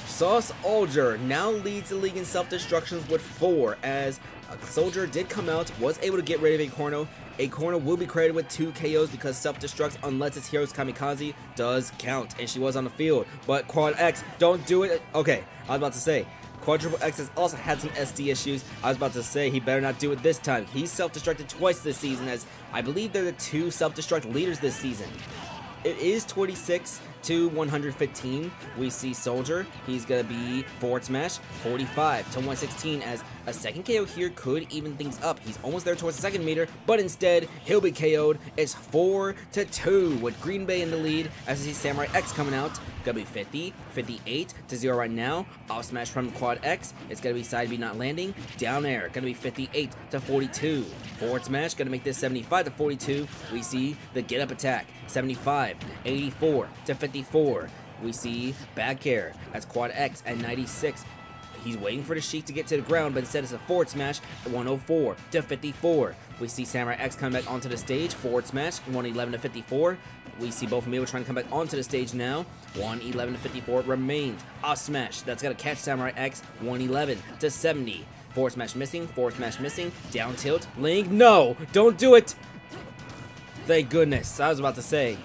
Sauce Alger now leads the league in self-destructions with 4, as a Soldier did come out, was able to get rid of Acorno. Acorno will be credited with 2 KOs because self-destructs, unless it's Hero's Kamikaze, does count, and she was on the field. But Quad X, don't do it. Okay, I was about to say, Quadruple X has also had some SD issues. I was about to say he better not do it this time. He's self-destructed twice this season, as I believe they're the 2 self-destruct leaders this season. It is 26 to 115. We see Soldier. He's going to be forward smash, 45 to 116, as a second KO here could even things up. He's almost there towards the second meter, but instead he'll be KO'd. It's 4 to 2 with Green Bay in the lead, as we see Samurai X coming out. Gonna be 50, 58 to 0 right now. Off smash from Quad X. It's gonna be side B not landing. Down air. Gonna be 58 to 42. Forward smash. Gonna make this 75 to 42. We see the get up attack. 75, 84 to 54. We see back air. That's Quad X at 96. He's waiting for the sheet to get to the ground, but instead it's a forward smash at 104 to 54. We see Samurai X come back onto the stage, forward smash, 111 to 54. We see both Amiibo trying to come back onto the stage now. 111 to 54 remains. Off smash, that's going to catch Samurai X, 111 to 70. Forward smash missing, down tilt, Link, no, don't do it. Thank goodness, I was about to say.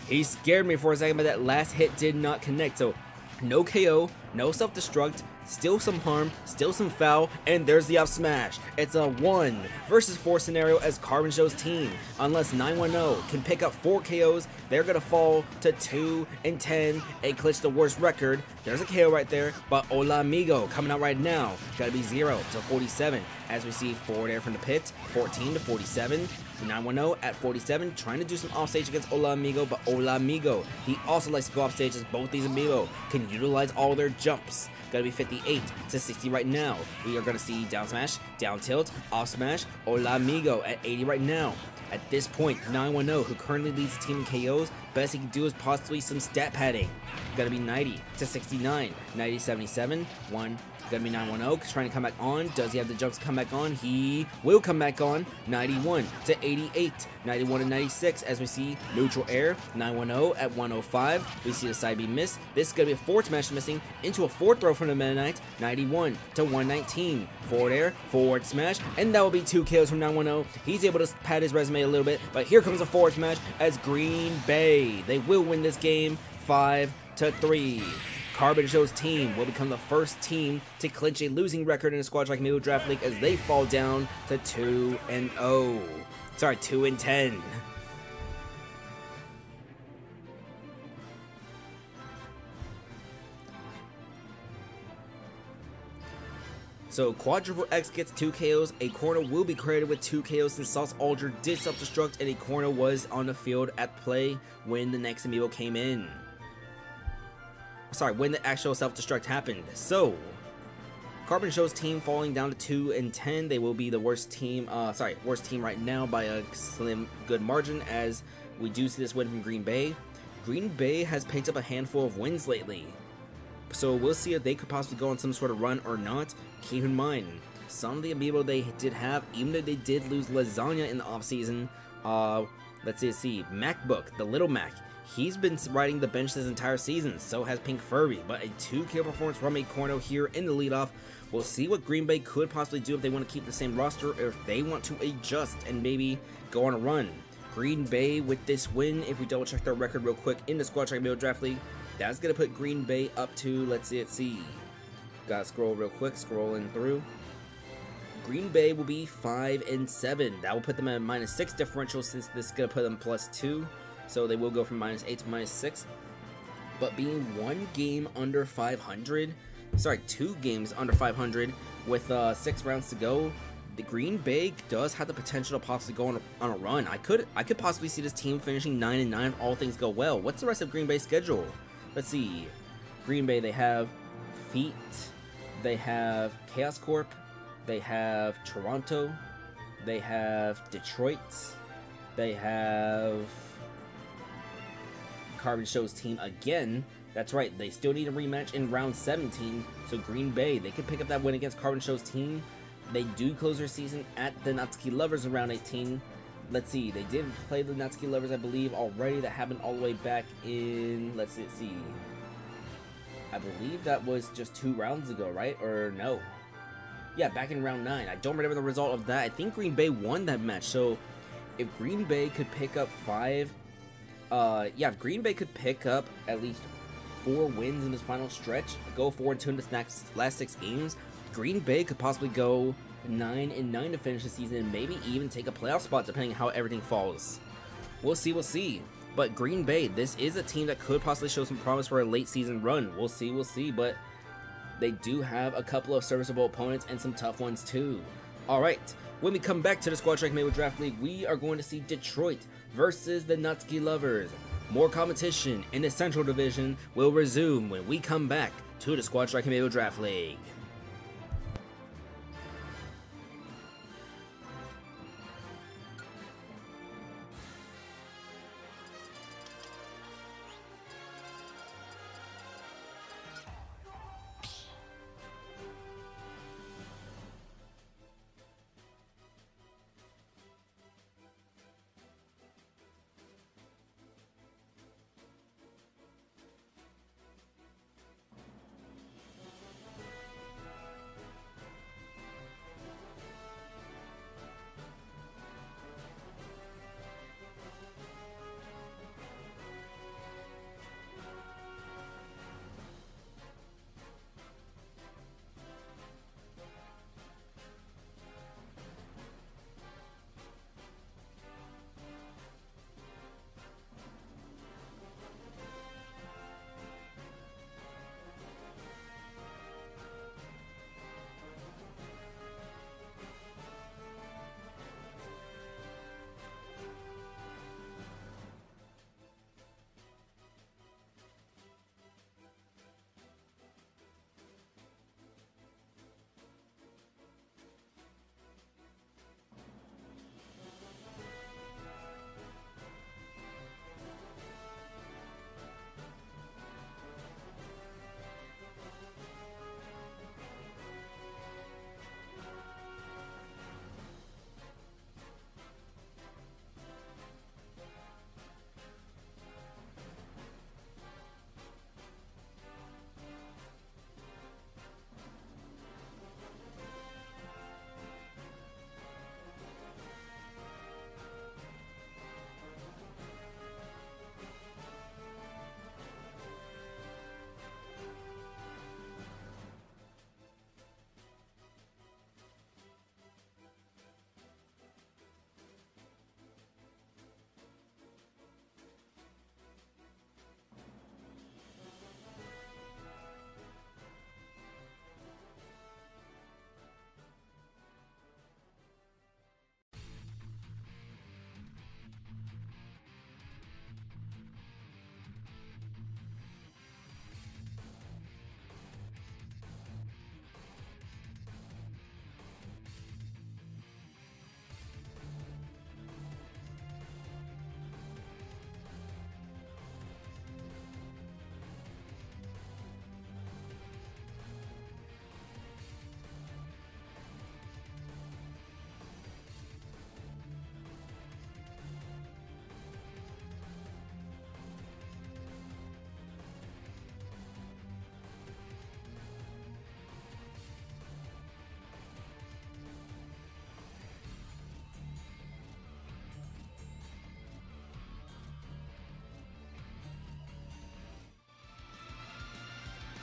He scared me for a second, but that last hit did not connect, so no KO, no self-destruct, still some harm, still some foul, and there's the up smash. It's a 1 versus 4 scenario as Carbon Show's team. Unless 910 can pick up 4 KOs, they're gonna fall to 2 and 10 and clinch the worst record. There's a KO right there, but Hola Amigo coming out right now. Gotta be 0 to 47 as we see forward air from the pit, 14 to 47. 910 at 47, trying to do some offstage against Hola Amigo, but Hola Amigo, he also likes to go offstage as both these Amiibo can utilize all their jumps. Gonna be 58 to 60 right now. We are gonna see down smash, down tilt, off smash, Hola Amigo at 80 right now. At this point, 910, who currently leads the team in KOs, best he can do is possibly some stat padding. Gonna be 90 to 69, 90 77, 1, Gonna be 910, trying to come back on. Does he have the jumps to come back on? He will come back on. 91 to 88, 91 to 96 as we see neutral air. 910 at 105. We see the side B miss. This is gonna be a forward smash missing into a forward throw from the Meta Knight. 91 to 119. Forward air, forward smash, and that will be 2 kills from 910. He's able to pad his resume a little bit, but here comes a forward smash as Green Bay. They will win this game 5-3. Carbon Show's team will become the first team to clinch a losing record in a Squad Strike Amiibo Draft League as they fall down to 2-0. Sorry, 2-10. So Quadruple X gets 2 KOs, a corner will be credited with 2 KOs since Sauce Aldra did self-destruct and a corner was on the field at play when the next Amiibo came in. Sorry, when the actual self-destruct happened. So, Carbon Show's team falling down to 2-10. They will be the worst team, worst team right now by a slim good margin as we do see this win from Green Bay. Green Bay has picked up a handful of wins lately. So we'll see if they could possibly go on some sort of run or not. Keep in mind, some of the Amiibo they did have, even though they did lose Lasagna in the offseason, let's see, MacBook, the Little Mac, he's been riding the bench this entire season, so has Pink Furby, but a 2-kill performance from a corner here in the leadoff. We'll see what Green Bay could possibly do if they want to keep the same roster or if they want to adjust and maybe go on a run. Green Bay with this win, if we double check their record real quick in the Squad Strike Amiibo Draft League, that's going to put Green Bay up to, let's see. Gotta scroll real quick, scrolling through. Green Bay will be 5-7. That will put them at a -6 differential since this is going to put them +2. So they will go from -8 to -6. But being 1 game under 500, sorry, 2 games under 500 with 6 rounds to go, the Green Bay does have the potential to possibly go on a run. I could possibly see this team finishing 9-9 if all things go well. What's the rest of Green Bay's schedule? Let's see. Green Bay, they have Feet, they have Chaos Corp, they have Toronto, they have Detroit, they have Carbon Show's team again. That's right, they still need a rematch in round 17. So Green Bay, they could pick up that win against Carbon Show's team. They do close their season at the Natsuki Lovers in round 18. Let's see, they did play the Natsuki Lovers, I believe, already. That happened all the way back in, let's see. I believe that was just 2 rounds ago, right? Or no. Yeah, back in round 9. I don't remember the result of that. I think Green Bay won that match. So if Green Bay could pick up if Green Bay could pick up at least 4 wins in this final stretch, go 4-2 in this last 6 games, Green Bay could possibly go 9-9 to finish the season and maybe even take a playoff spot depending on how everything falls. We'll see. But Green Bay, this is a team that could possibly show some promise for a late season run. We'll see, but they do have a couple of serviceable opponents and some tough ones too. Alright, when we come back to the Squad Strike Amiibo Draft League, we are going to see Detroit versus the Natsuki Lovers. More competition in the Central Division will resume when we come back to the Squad Strike Amiibo Draft League.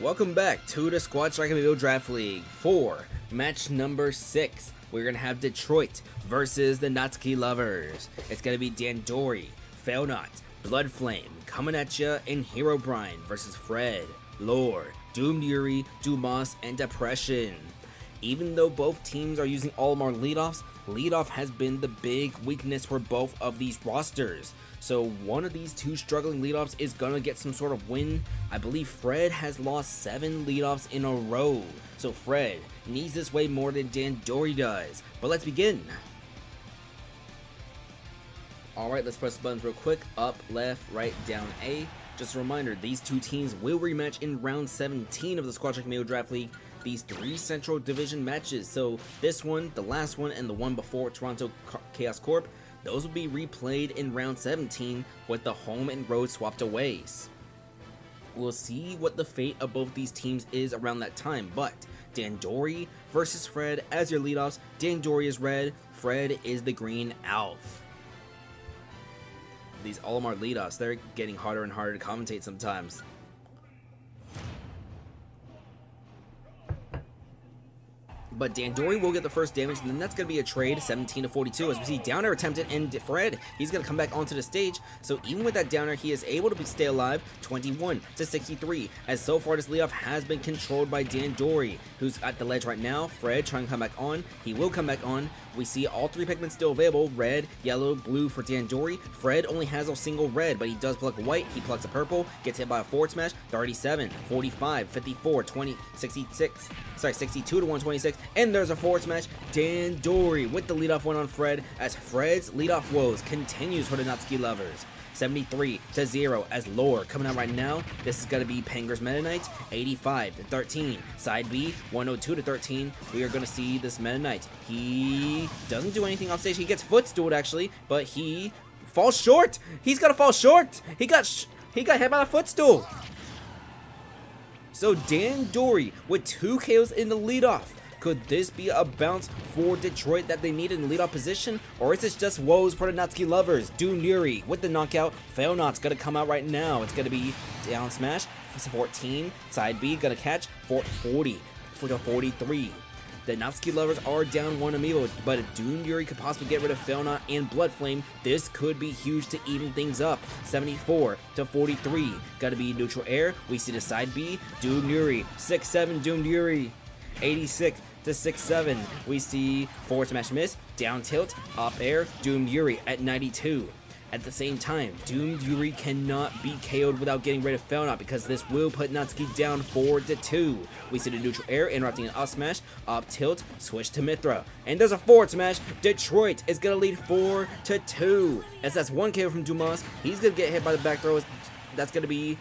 Welcome back to the Squad Strike Amiibo Draft League for match number 6. We're going to have Detroit versus the Natsuki lovers. It's going to be Dandori, Failnaught, Bloodflame coming at ya, and Herobrine versus Fred, Lore, Doomed Yuri, Dumas, and Depression. Even though both teams are using Olimar leadoffs, leadoff has been the big weakness for both of these rosters. So one of these two struggling leadoffs is gonna get some sort of win. I believe Fred has lost 7 leadoffs in a row. So Fred needs this way more than Dandori does. But let's begin. Alright, let's press the buttons real quick. Up, left, right, down, A. Just a reminder, these two teams will rematch in round 17 of the Squad Strike Amiibo Draft League. These 3 Central Division matches. So this one, the last one, and the one before Toronto Chaos Corp, those will be replayed in round 17 with the home and road swapped away. We'll see what the fate of both these teams is around that time, but Dandori versus Fred as your leadoffs. Dandori is red, Fred is the green Alf. These Olimar leadoffs, they're getting harder and harder to commentate sometimes. But Dandori will get the first damage, and then that's going to be a trade, 17 to 42, as we see down air attempted, and Fred, he's going to come back onto the stage. So even with that down air, he is able to stay alive, 21 to 63, as so far this leadoff has been controlled by Dandori, who's at the ledge right now. Fred trying to come back on, he will come back on. We see all 3 pigments still available, red, yellow, blue for Dandori. Fred only has a single red, but he does pluck a white, he plucks a purple, gets hit by a forward smash, 37, 45, 54, 20, 66, sorry, 62 to 126, and there's a forward smash. Dandori with the leadoff win on Fred, as Fred's leadoff woes continues for the Natsuki lovers. 73 to 0 as Lore coming out right now. This is going to be Penguhr's Meta Knight, 85 to 13. Side B, 102 to 13. We are going to see this Meta Knight. He doesn't do anything off stage. He gets footstooled actually, but he falls short. He's going to fall short. He got hit by a footstool. So Dandori with 2 KOs in the leadoff. Could this be a bounce for Detroit that they need in the leadoff position? Or is this just woes for the Natsuki lovers? Doomed Yuri with the knockout. Failnaught's gonna come out right now. It's gonna be down smash, 14. Side B gonna catch, 40 to 43. The Natsuki lovers are down 1 amiibo, but if Doomed Yuri could possibly get rid of Failnaught and Bloodflame, this could be huge to even things up. 74 to 43. Gotta be neutral air. We see the side B. Doomed Yuri. 6-7 Doomed Yuri. 86 to 6-7. We see forward smash miss, down tilt, up air, Doomed Yuri at 92. At the same time, Doomed Yuri cannot be KO'd without getting rid of Failnaught because this will put Natsuki down 4 to 2. We see the neutral air interrupting an up smash, up tilt, switch to Mithra, and there's a forward smash. Detroit is gonna lead 4 to 2. As that's 1 KO from Dumas, he's gonna get hit by the back throw. That's gonna be,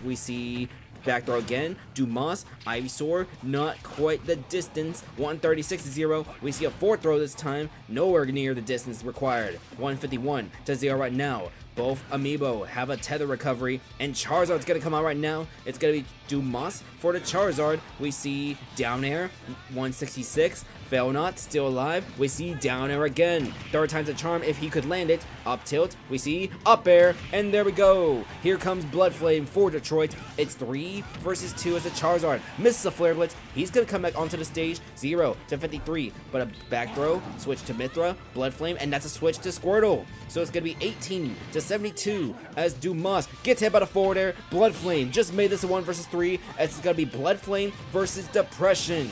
we see back throw again, Dumas, Ivysaur, not quite the distance, 136 to 0. We see a 4th throw this time, nowhere near the distance required, 151 to 0 right now. Both amiibo have a tether recovery, and Charizard's gonna come out right now. It's gonna be Dumas for the Charizard. We see down air, 166. Failnaught still alive. We see down air again. 3rd time's a charm if he could land it. Up tilt. We see up air, and there we go. Here comes Bloodflame for Detroit. It's 3 versus 2 as the Charizard misses a Flare Blitz. He's gonna come back onto the stage. 0 to 53, but a back throw. Switch to Mithra, Bloodflame, and that's a switch to Squirtle. So it's gonna be 18 to 72 as Dumas gets hit by the forward air. Bloodflame just made this a 1 versus 3 as it's gonna be Bloodflame versus Depression.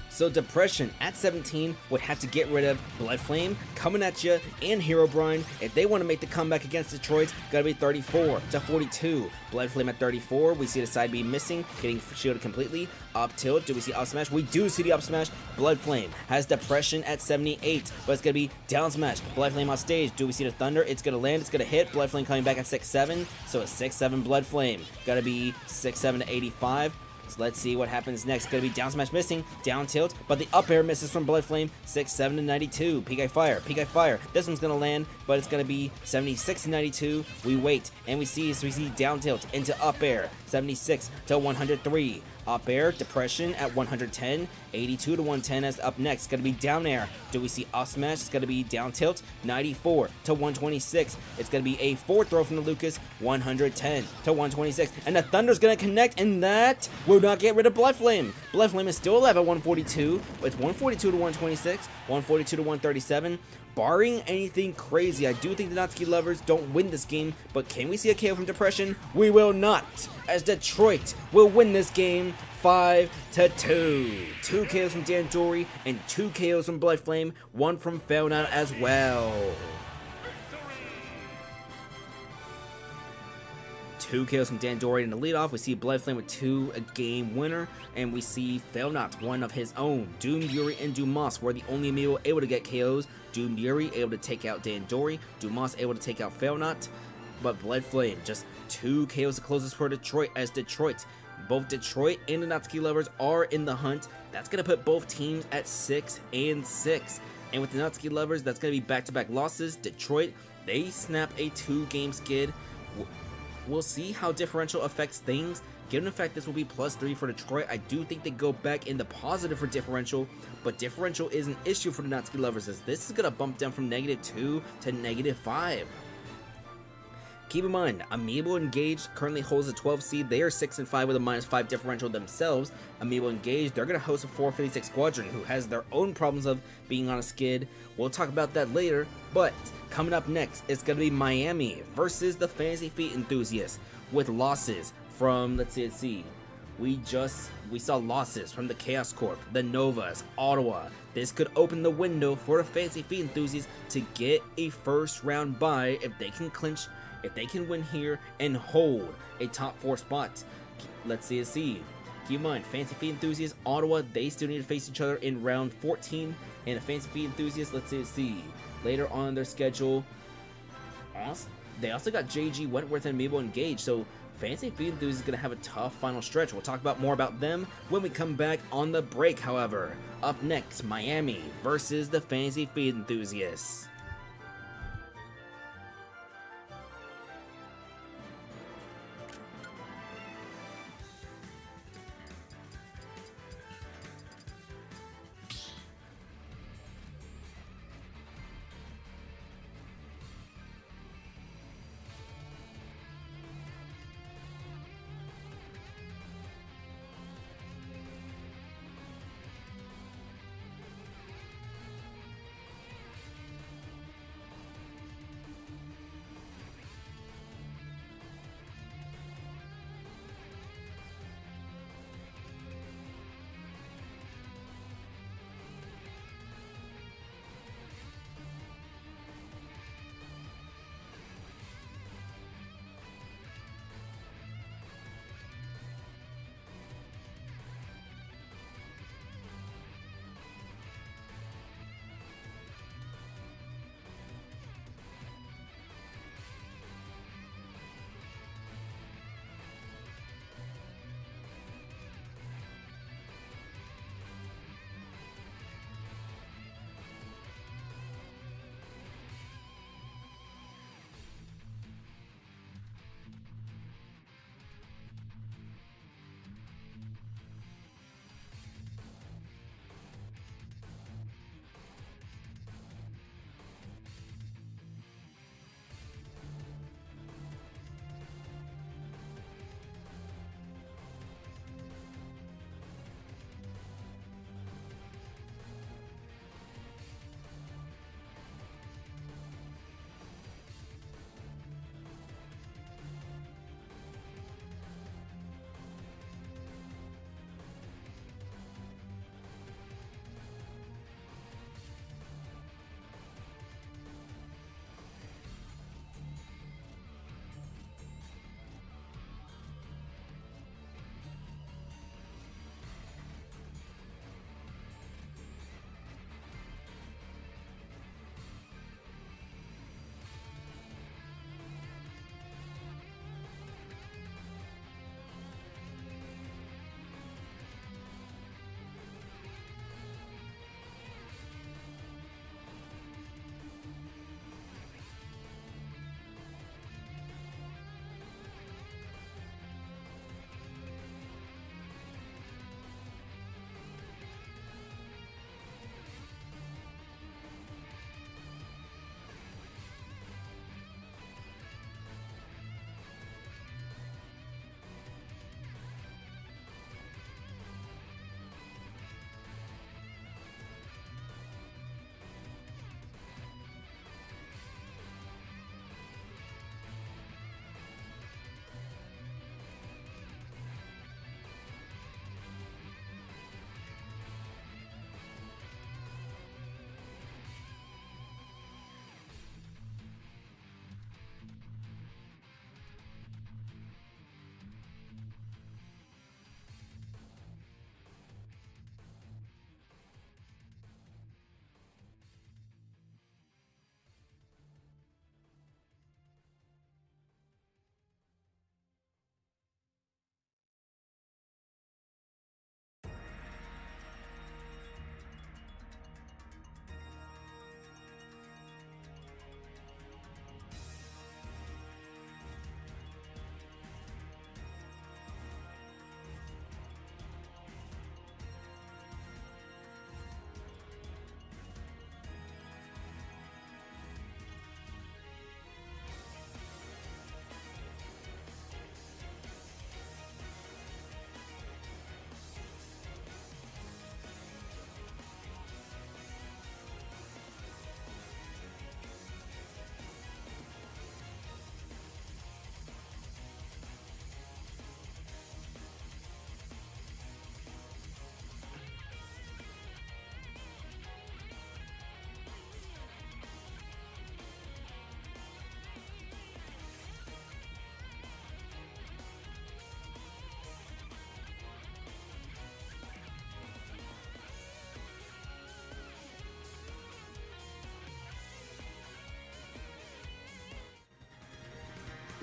So Depression at 17 would have to get rid of Bloodflame coming at you and Herobrine if they want to make the comeback against Detroit. Gotta be 34 to 42. Bloodflame at 34. We see the side B missing, getting shielded completely. Up tilt. Do we see up smash? We do see the up smash. Bloodflame has Depression at 78, but it's gonna be down smash. Bloodflame on stage. Do we see the thunder? It's gonna land. It's gonna hit. Bloodflame coming back at 6-7. So a 6-7 Bloodflame. Gotta be 6-7 to 85. So let's see what happens next. Gonna be down smash missing, down tilt, but the up air misses from Bloodflame. 6-7 to 92. Peak Fire, Peak Fire. This one's gonna land, but it's gonna be 76 to 92. We wait, and we see down tilt into up air. 76 to 103. Up air, Depression at 110, 82 to 110 as up next. It's going to be down air. Do we see up smash? It's going to be down tilt, 94 to 126. It's going to be a forward throw from the Lucas, 110 to 126. And the Thunder's going to connect, and that will not get rid of Blood Flame. Blood Flame is still alive at 142. It's 142 to 126, 142 to 137. Barring anything crazy, I do think the Natsuki lovers don't win this game, but can we see a KO from Depression? We will not, as Detroit will win this game 5-2. 2 KOs from Dandori and 2 KOs from Blood Flame, 1 from Failnut as well. 2 KOs from Dandori in the leadoff. We see Blood Flame with 2, a game winner, and we see Failnut, one of his own. Doomed Yuri and Dumas were the only Amiibo able to get KOs. Doomed Yuri able to take out Dandori, Dumas able to take out Failnut, but Blood Flame just 2 KOs to close this for Detroit, as Detroit, both Detroit and the Natsuki lovers are in the hunt. That's going to put both teams at 6-6. And with the Natsuki lovers, that's going to be back-to-back losses. Detroit, they snap a 2-game skid. We'll see how differential affects things. Given the fact this will be +3 for Detroit, I do think they go back in the positive for differential, but differential is an issue for the Natsuki lovers, as this is going to bump them from -2 to -5. Keep in mind, Amiibo Engaged currently holds a 12 seed. They are 6-5 with a -5 differential themselves. Amiibo Engaged, they're going to host a 456 Squadron, who has their own problems of being on a skid. We'll talk about that later, but coming up next, it's going to be Miami versus the Fantasy Feet Enthusiasts, with losses from, let's see, we saw losses from the Chaos Corp, the Novas, Ottawa. This could open the window for the Fantasy Feet Enthusiasts to get a first round bye if they can clinch, if they can win here and hold a top 4 spot. Let's see. Keep in mind, Fantasy Feet Enthusiasts, Ottawa, they still need to face each other in round 14, and the Fantasy Feet Enthusiasts, let's see, later on in their schedule, they also got JG, Wentworth, and Amiibo Engaged, so Fantasy Feet Enthusiasts is going to have a tough final stretch. We'll talk about more about them when we come back on the break, however. Up next, Miami versus the Fantasy Feet Enthusiasts.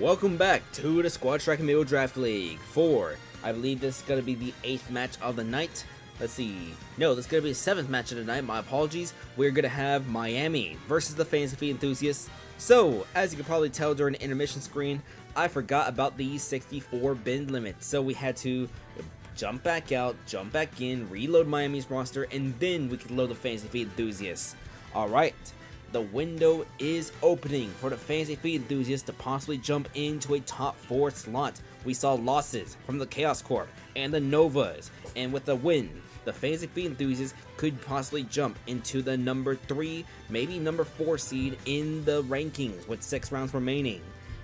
Welcome back to the Squad Track Amiibo Draft League 4. I believe this is going to be the 8th match of the night. Let's see. No, this is going to be the 7th match of the night. My apologies. We're going to have Miami versus the Fantasy Feet Enthusiasts. So, as you can probably tell during the intermission screen, I forgot about the 64 bin limit. So we had to jump back out, jump back in, reload Miami's roster, and then we could load the Fantasy Feet Enthusiasts. Alright. The window is opening for the Fantasy Feet Enthusiasts to possibly jump into a top 4 slot. We saw losses from the Chaos Corp and the Novas, and with a win, the Fantasy Feet Enthusiasts could possibly jump into the number 3, maybe number 4 seed in the rankings with 6 rounds remaining.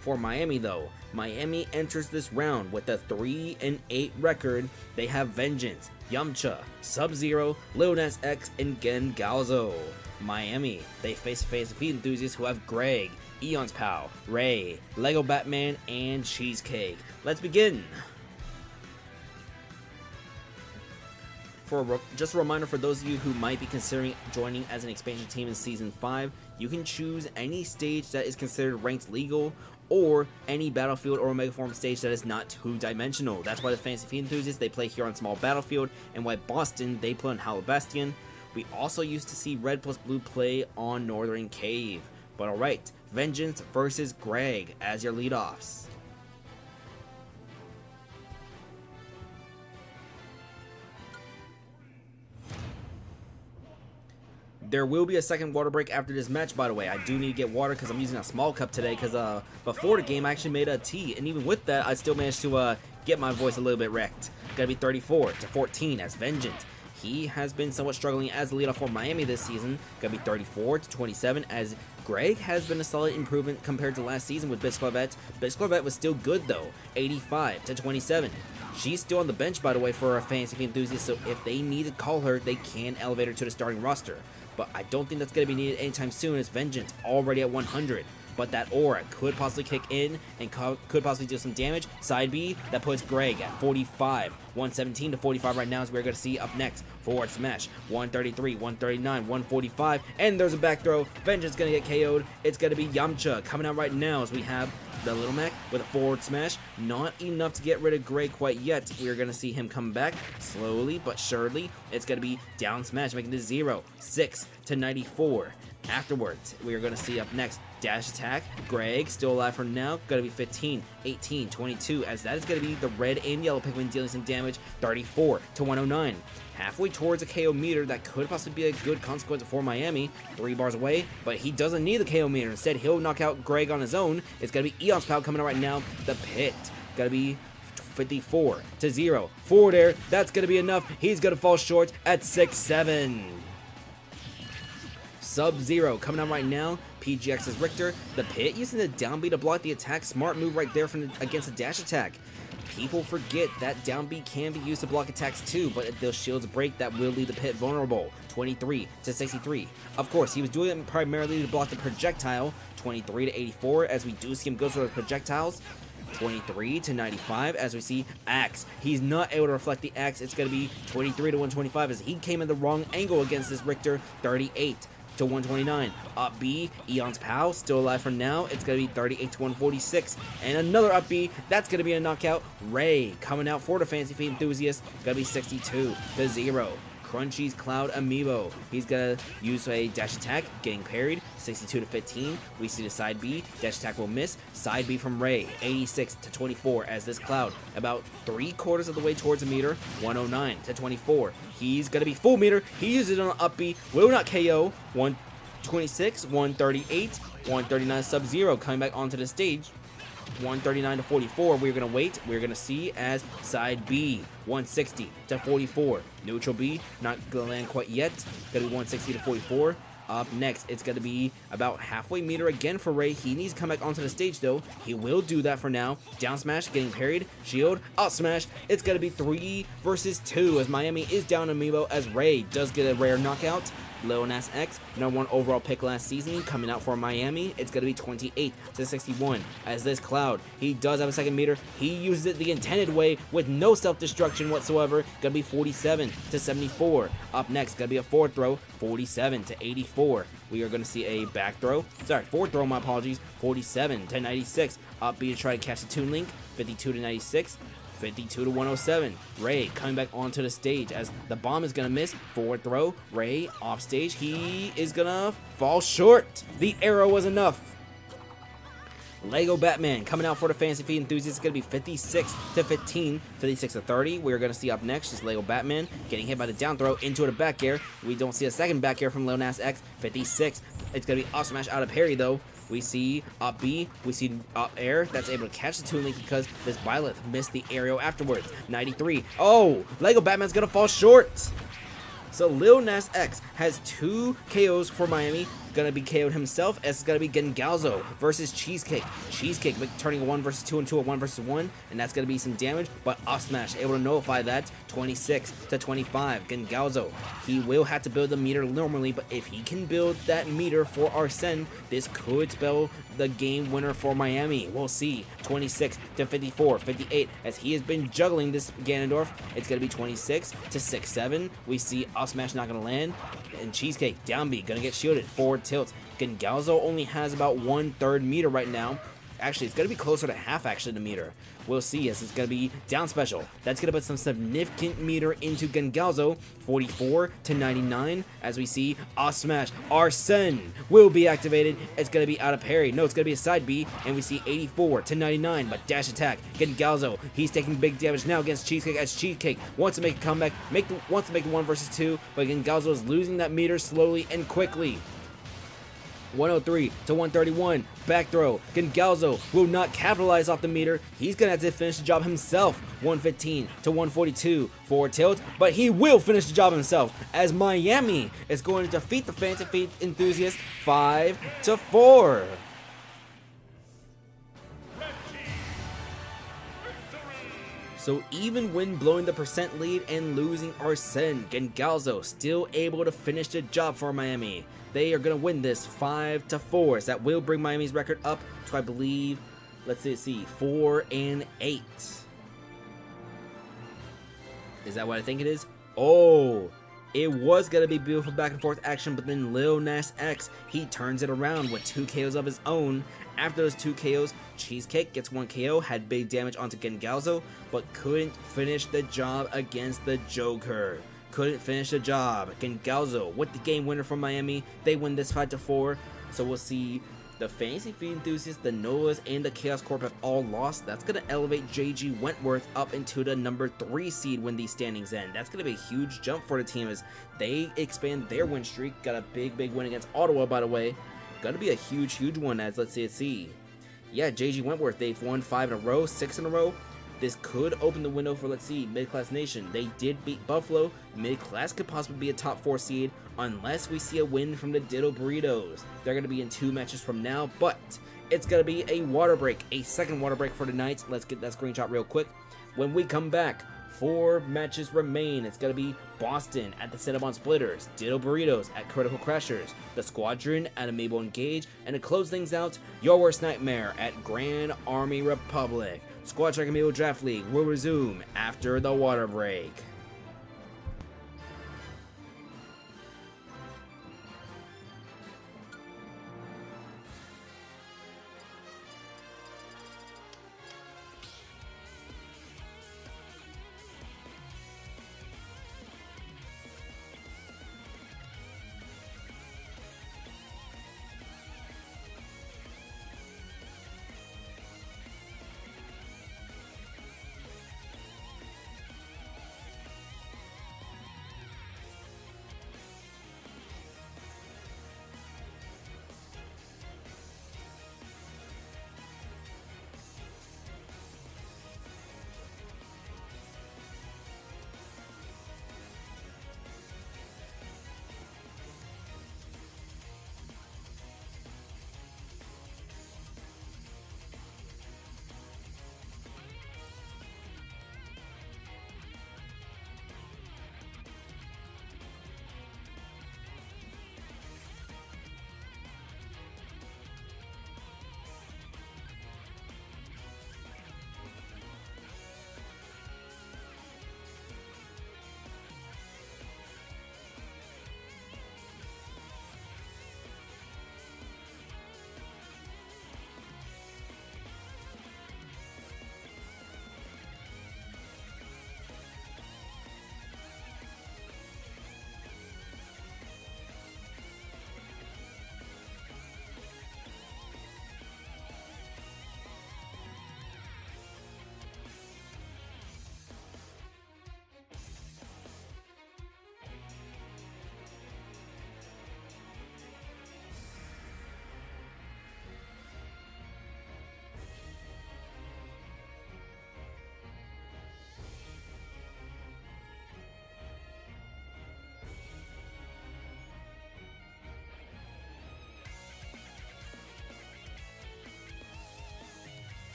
For Miami though, Miami enters this round with a 3-8 record. They have Vengeance, Yamcha, Sub-Zero, Lil Nas X, and Gengalzo. Miami, they face Fantasy Feet Enthusiasts who have Greg, Eon's Pal, Ray, Lego Batman, and Cheesecake. Let's begin! Just a reminder for those of you who might be considering joining as an expansion team in Season 5, you can choose any stage that is considered ranked legal, or any battlefield or Omega Form stage that is not two-dimensional. That's why the Fantasy Feet Enthusiasts, they play here on Small Battlefield, and why Bastion, they play on Hallow Bastion. We also used to see Red plus Blue play on Northern Cave. But alright, Vengeance versus Greg as your leadoffs. There will be a second water break after this match, by the way. I do need to get water because I'm using a small cup today because before the game I actually made a tea, and even with that I still managed to get my voice a little bit wrecked. Gotta be 34-14 as Vengeance. He has been somewhat struggling as the leadoff for Miami this season. Gonna be 34-27 as Greg has been a solid improvement compared to last season with Bisclavette. Bisclavette was still good though, 85-27. She's still on the bench, by the way, for our Fantasy Feet Enthusiasts, so if they need to call her, they can elevate her to the starting roster. But I don't think that's going to be needed anytime soon as Vengeance already at 100. But that aura could possibly kick in and could possibly do some damage. Side B, that puts Greg at 45. 117-45 right now as we're going to see up next. Forward smash, 133, 139, 145. And there's a back throw. Vengeance going to get KO'd. It's going to be Yamcha coming out right now as we have the Little Mac with a forward smash. Not enough to get rid of Greg quite yet. We're going to see him come back slowly but surely. It's going to be down smash, making it 0-6-94. Afterwards, we are going to see up next dash attack. Greg still alive for now. Going to be 15, 18, 22 as that is going to be the red and yellow Pikmin dealing some damage. 34-109. Halfway towards a KO meter that could possibly be a good consequence for Miami. 3 bars away, but he doesn't need the KO meter. Instead, he'll knock out Greg on his own. It's going to be Eon's Pal coming out right now. The pit. Going to be 54-0. Forward air. That's going to be enough. He's going to fall short at 6-7. Sub-Zero coming out right now. PGX's Richter. The pit using the down B to block the attack. Smart move right there from against the dash attack. People forget that down B can be used to block attacks too, but if those shields break, that will leave the pit vulnerable. 23-63. Of course, he was doing it primarily to block the projectile. 23-84 as we do see him go for the projectiles. 23-95 as we see Axe. He's not able to reflect the Axe. It's going to be 23-125 as he came in the wrong angle against this Richter. 38-129. Up B, Eon's Pal still alive for now. It's going to be 38-146. And another up B. That's going to be a knockout. Ray coming out for the Fantasy Feet Enthusiast. Going to be 62-0. Crunchy's Cloud Amiibo. He's going to use a dash attack, getting parried. 62-15. We see the side B. Dash attack will miss. Side B from Ray. 86-24 as this Cloud about 3/4 of the way towards a meter. 109-24. He's going to be full meter. He uses it on up B. Will not KO. 126, 138, 139 Sub-Zero coming back onto the stage. 139-44. We're going to wait. We're going to see as side B. 160-44. Neutral B. Not going to land quite yet. Going to be 160-44. Up next, it's going to be about halfway meter again for Ray. He needs to come back onto the stage, though. He will do that for now. Down smash, getting parried. Shield, up smash. It's going to be 3 versus 2 as Miami is down Amiibo as Ray does get a rare knockout. Lil Nas X, #1 overall pick last season, coming out for Miami. It's going to be 28 to 61. As this Cloud, he does have a second meter. He uses it the intended way with no self-destruction whatsoever. Going to be 47 to 74. Up next, going to be a forward throw, 47 to 84. We are going to see a back throw. Sorry, forward throw, my apologies. 47 to 96. Up B to try to catch the Toon Link. 52 to 96. 52 to 107. Ray coming back onto the stage as the bomb is going to miss. Forward throw. Ray off stage. He is going to fall short. The arrow was enough. Lego Batman coming out for the Fantasy Feed enthusiasts. It's going to be 56 to 15, 56 to 30. We're going to see up next is Lego Batman getting hit by the down throw into the back air. We don't see a second back air from Lil Nas X. 56. It's going to be up smash out of parry though. We see up B, we see up air that's able to catch the Toon Link because this Byleth missed the aerial afterwards. 93. Oh, Lego Batman's going to fall short. So Lil Nas X has 2 KOs for Miami. Gonna be KO'd himself, as it's gonna be Gengalzo versus Cheesecake. Cheesecake turning a 1 versus 2 into a 1 versus 1, and that's gonna be some damage, but up smash able to nullify that. 26 to 25. Gengalzo, he will have to build the meter normally, but if he can build that meter for Arsene, this could spell the game winner for Miami. We'll see. 26 to 54, 58, as he has been juggling this Ganondorf. It's gonna be 26 to 6-7. We see up smash not gonna land, and Cheesecake down B gonna get shielded. Forward tilt. Gengalzo only has about 1/3 meter right now. Actually, it's going to be closer to half actually the meter. We'll see as it's going to be down special. That's going to put some significant meter into Gengalzo. 44 to 99 as we see a smash. Arsene will be activated. It's going to be out of parry. No, it's going to be a side B, and we see 84 to 99, but dash attack. Gengalzo, he's taking big damage now against Cheesecake as Cheesecake wants to make a comeback, wants to make the 1 versus 2, but Gengalzo is losing that meter slowly and quickly. 103 to 131. Back throw. Gengalzo will not capitalize off the meter. He's going to have to finish the job himself. 115 to 142. Forward tilt, but he will finish the job himself as Miami is going to defeat the Fantasy Feed enthusiasts 5 to 4. So even when blowing the percent lead and losing Arsene, Gengalzo still able to finish the job for Miami. They are going to win this 5 to 4. So that will bring Miami's record up to, I believe, let's see, 4-8. Is that what I think it is? Oh, it was going to be beautiful back and forth action, but then Lil Nas X, he turns it around with 2 KOs of his own. After those 2 KOs, Cheesecake gets 1 KO, had big damage onto Gengalzo, but couldn't finish the job against the Joker. Couldn't finish the job. Gengalzo with the game winner from Miami. They win this 5 to 4. So we'll see the Fantasy Feed enthusiasts, the Noahs, and the Chaos Corp have all lost. That's going to elevate JG Wentworth up into the number 3 seed when these standings end. That's going to be a huge jump for the team as they expand their win streak. Got a big win against Ottawa, by the way. Going to be a huge one as let's see. Yeah, JG Wentworth, they've won 5 in a row, 6 in a row. This could open the window for, let's see, Mid-Class Nation. They did beat Buffalo. Mid-Class could possibly be a top 4 seed unless we see a win from the Diddle Burritos. They're going to be in 2 matches from now, but it's going to be a water break, a second water break for tonight. Let's get that screenshot real quick. When we come back, 4 matches remain. It's going to be Bastion at the Cinnabon Splitters, Diddle Burritos at Critical Crashers, the Squadron at Amiibo Engage, and to close things out, Your Worst Nightmare at Grand Army Republic. Squad Track Amiibo Draft League will resume after the water break.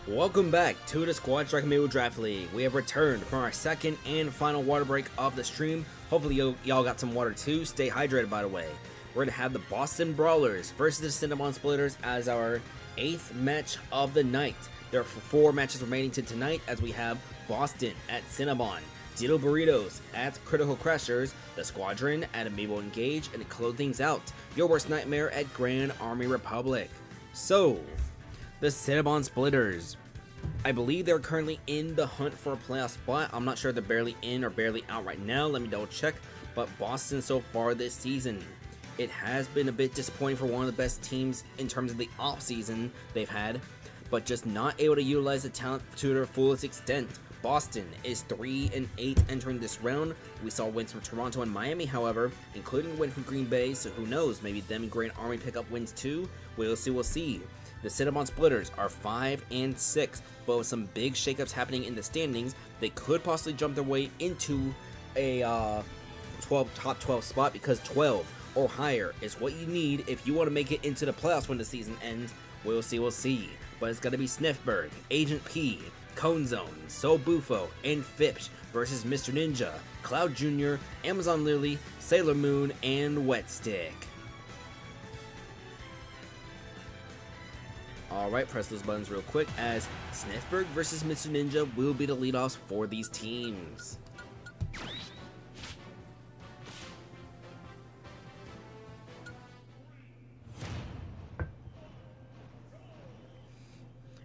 Welcome back to the Squad Strike Amiibo Draft League. We have returned from our second and final water break of the stream. Hopefully y'all got some water too. Stay hydrated, by the way. We're going to have the Boston Brawlers versus the Cinnamon Splitters as our 8th match of the night. There are 4 matches remaining to tonight as we have Boston at Cinnamon, Ditto Burritos at Critical Crashers, the Squadron at Amiibo Engage, and to close things out, Your Worst Nightmare at Grand Army Republic. So, the Cinnamon Splitters. I believe they're currently in the hunt for a playoff spot. I'm not sure if they're barely in or barely out right now. Let me double check. But Boston so far this season, it has been a bit disappointing for one of the best teams in terms of the off season they've had, but just not able to utilize the talent to their fullest extent. Boston is 3-8 entering this round. We saw wins from Toronto and Miami, however, including a win from Green Bay, so who knows, maybe them and Grand Army pick up wins too. We'll see. The Cinnamon Splitters are 5-6, but with some big shakeups happening in the standings, they could possibly jump their way into a top 12 spot, because 12 or higher is what you need if you want to make it into the playoffs when the season ends. We'll see. But it's going to be Sniffberg, Agent P, Cone Zone, Soul Bufo, and Fipsh versus Mr. Ninja, Cloud Jr., Amazon Lily, Sailor Moon, and Wet Stick. Alright, press those buttons real quick as Sniffberg versus Mr. Ninja will be the leadoffs for these teams.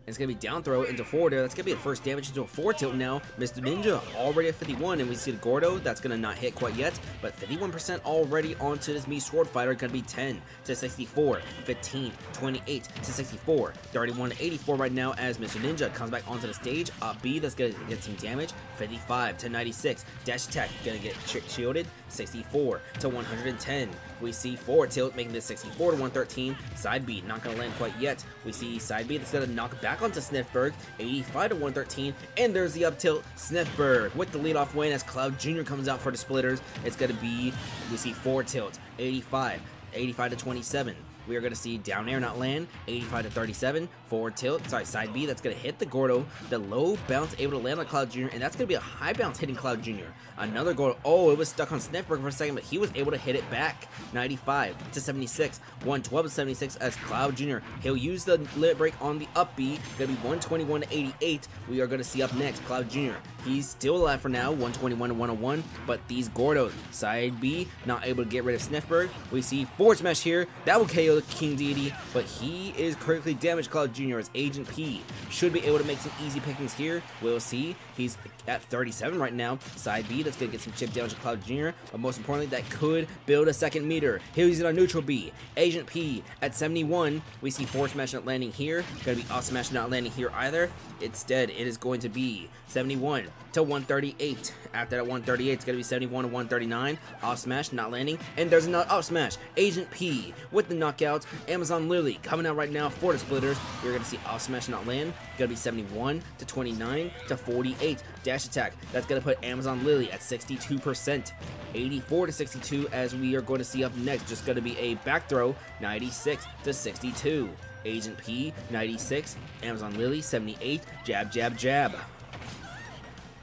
It's going to be down throw into forward air. That's going to be the first damage into a forward tilt now. Mr. Ninja already at 51, and we see the Gordo. That's going to not hit quite yet, but 51% already onto this Mii Sword Fighter. Going to be 10 to 64, 15, 28 to 64, 31 to 84 right now as Mr. Ninja comes back onto the stage. Up B, that's going to get some damage. 55 to 96. Dash attack, going to get shielded. 64 to 110. We see forward tilt making this 64 to 113. Side B not going to land quite yet. We see side B that's going to knock back onto Sniffberg, 85 to 113, and there's the up tilt. Sniffberg with the leadoff win as Cloud Jr. comes out for the Splitters. It's going to be, we see forward tilt, 85 to 27. We are going to see down air not land, 85 to 37, forward tilt, side B, that's going to hit the Gordo, the low bounce able to land on Cloud Jr., and that's going to be a high bounce hitting Cloud Jr. Another Gordo, oh, it was stuck on Sniffberg for a second, but he was able to hit it back, 95 to 76, 112 to 76 as Cloud Jr., he'll use the limit break on the up B, going to be 121 to 88, we are going to see up next, Cloud Jr., he's still alive for now, 121 to 101, but these Gordos, side B, not able to get rid of Sniffberg, we see forward smash here, that will KO the King Deity, but he is critically damaged. Cloud Jr. as Agent P should be able to make some easy pickings here. We'll see. He's at 37 right now. Side B, that's going to get some chip damage to Cloud Jr., but most importantly, that could build a second meter. He'll use it on neutral B. Agent P at 71. We see forward smash not landing here. Going to be up smash not landing here either. Instead, it is going to be 71 to 138. After that 138, it's going to be 71 to 139. Off smash not landing, and there's another off smash. Agent P with the knockout. Amazon Lily coming out right now for the Splitters. You're going to see off smash not land. Going to be 71 to 29 to 48. Dash attack. That's going to put Amazon Lily at 62%. 84 to 62 as we are going to see up next. Just going to be a back throw. 96 to 62. Agent P 96. Amazon Lily 78. Jab, jab, jab.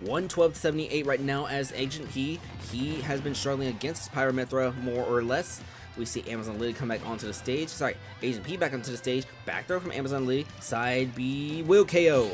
112 to 78 right now as Agent P. He has been struggling against Pyramithra more or less. We see Amazon Lily come back onto the stage. Sorry, Agent P back onto the stage. Back throw from Amazon Lily. Side B will KO.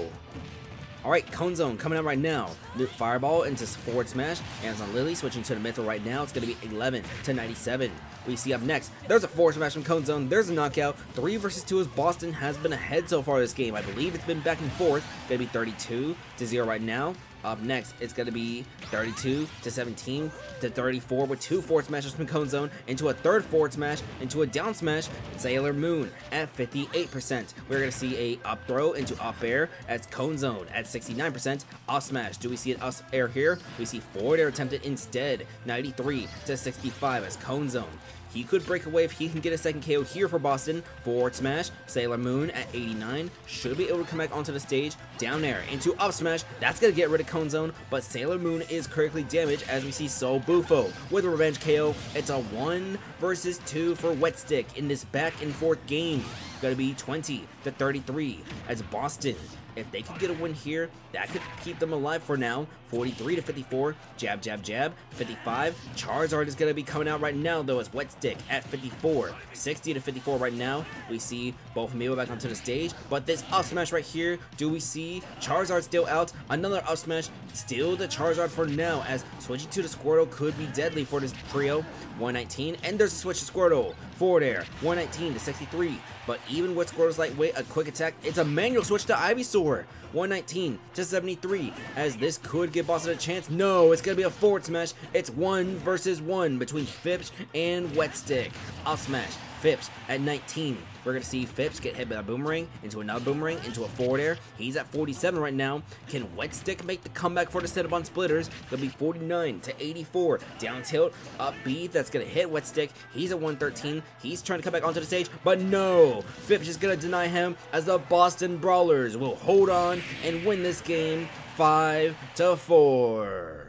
Alright, Cone Zone coming out right now. Fireball into forward smash. Amazon Lily switching to the Mythril right now. It's going to be 11 to 97. We see up next, there's a forward smash from Cone Zone. There's a knockout. 3 versus 2 as Boston has been ahead so far this game. I believe it's been back and forth. Going to be 32 to 0 right now. Up next, it's going to be 32 to 17 to 34 with 2 forward smashes from Cone Zone into a third forward smash into a down smash. Sailor Moon at 58%. We're going to see a up throw into up air as Cone Zone at 69%. Off smash. Do we see an up air here? We see forward air attempted instead. 93 to 65 as Cone Zone. He could break away if he can get a second KO here for Boston. Forward smash, Sailor Moon at 89. Should be able to come back onto the stage. Down air into up smash. That's going to get rid of Cone Zone, but Sailor Moon is critically damaged as we see Soul Bufo with a revenge KO. It's a 1 versus 2 for Wet Stick in this back and forth game. Going to be 20 to 33 as Boston If they could get a win here, that could keep them alive for now. 43 to 54, jab, jab, jab, 55. Charizard is going to be coming out right now, though, as Wet Stick at 54. 60 to 54 right now. We see both Amiibo back onto the stage, but this up smash right here, do we see Charizard still out? Another up smash, still the Charizard for now, as switching to the Squirtle could be deadly for this trio. 119, and there's a switch to Squirtle. Forward air, 119 to 63. But even with Squirtle's lightweight, a quick attack, it's a manual switch to Ivysaur. 119 to 73, as this could give Bastion a chance. No, it's going to be a forward smash. It's 1 versus 1 between Phipps and Wet Stick. Up smash. Phipps at 19. We're going to see Phipps get hit by a boomerang, into another boomerang, into a forward air. He's at 47 right now. Can Wet Stick make the comeback for the Cinnabon Splitters? It'll be 49 to 84. Down tilt, up B, that's going to hit Wet Stick. He's at 113. He's trying to come back onto the stage, but no! Phipps is going to deny him, as the Boston Brawlers will hold on and win this game 5 to 4.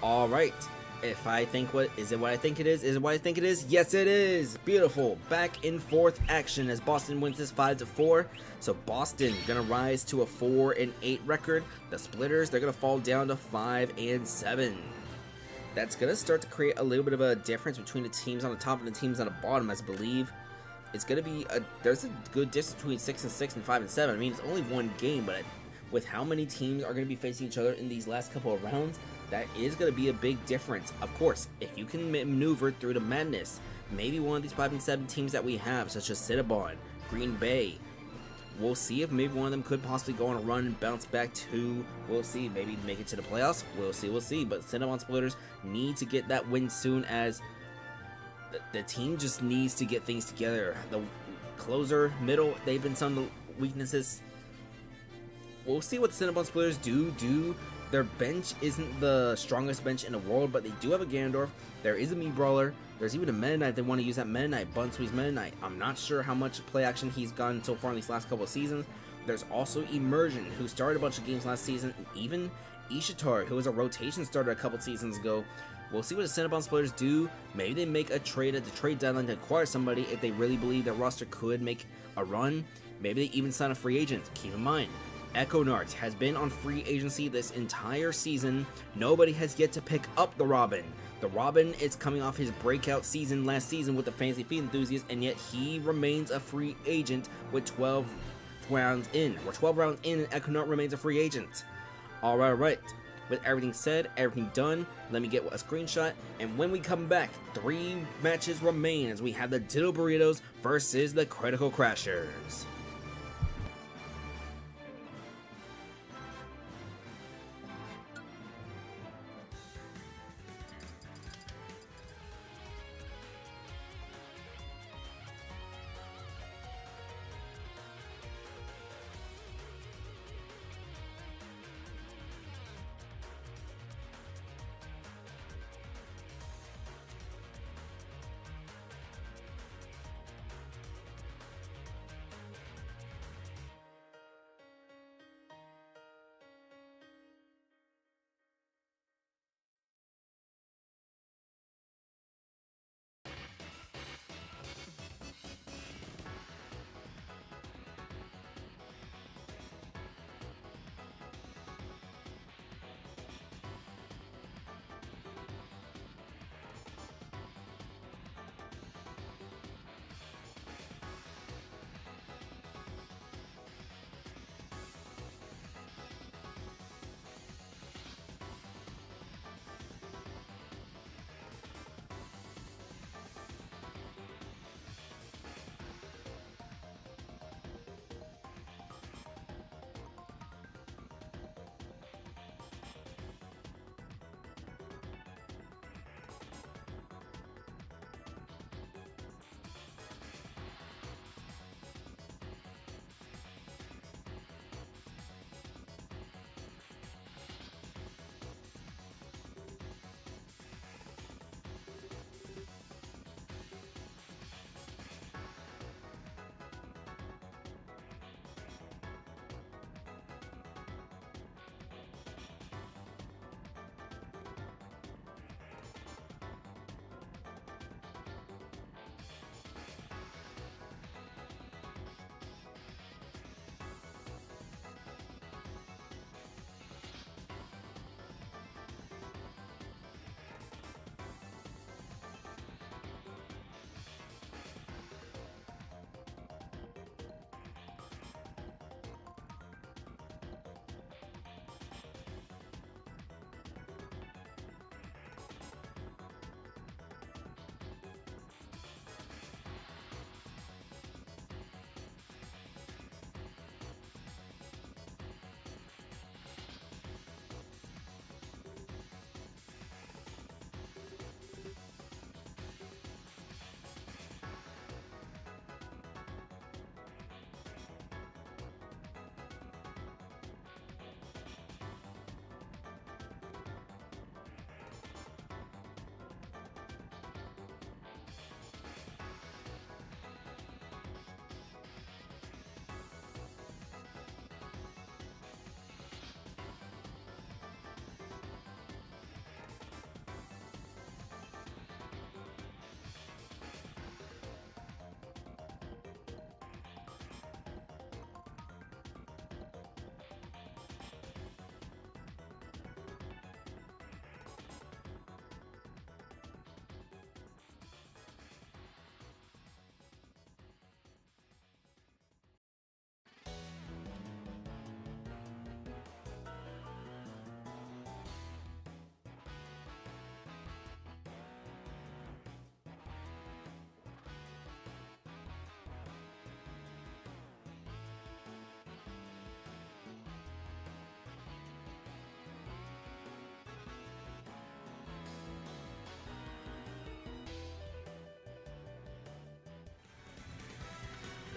All right. If I think what is it what I think it is? Is it what I think it is? Yes, it is. Beautiful. Back in fourth action as Boston wins this 5 to 4. So Boston gonna rise to a 4-8 record. The Splitters, they're gonna fall down to 5-7. That's gonna start to create a little bit of a difference between the teams on the top and the teams on the bottom, as I believe. It's gonna be there's a good distance between 6-6 and 5-7. I mean, it's only one game, but with how many teams are gonna be facing each other in these last couple of rounds, that is going to be a big difference. Of course, if you can maneuver through the madness, maybe one of these 5-7 teams that we have, such as Cinnabon, Green Bay, we'll see if maybe one of them could possibly go on a run and bounce back to, we'll see, maybe make it to the playoffs, we'll see. But Cinnabon Splitters need to get that win soon, as the team just needs to get things together. The closer, middle, they've been some weaknesses. We'll see what the Cinnabon Splitters do. Their bench isn't the strongest bench in the world, but they do have a Ganondorf. There is a Mii Brawler. There's even a Meta Knight. They want to use that Meta Knight, Bunswee's Meta Knight. I'm not sure how much play action he's gotten so far in these last couple of seasons. There's also Immersion, who started a bunch of games last season. And even Ishitar, who was a rotation starter a couple seasons ago. We'll see what the Cinnabon Splitters do. Maybe they make a trade at the trade deadline to acquire somebody if they really believe their roster could make a run. Maybe they even sign a free agent. Keep in mind, Econart has been on free agency this entire season. Nobody has yet to pick up the Robin. The Robin is coming off his breakout season last season with the Fantasy Feet Enthusiast, and yet he remains a free agent with 12 rounds in. We're 12 rounds in, and Econart remains a free agent. Alright. With everything said, everything done, let me get a screenshot, and when we come back, 3 matches remain as we have the Diddle Burritos versus the Critical Crashers.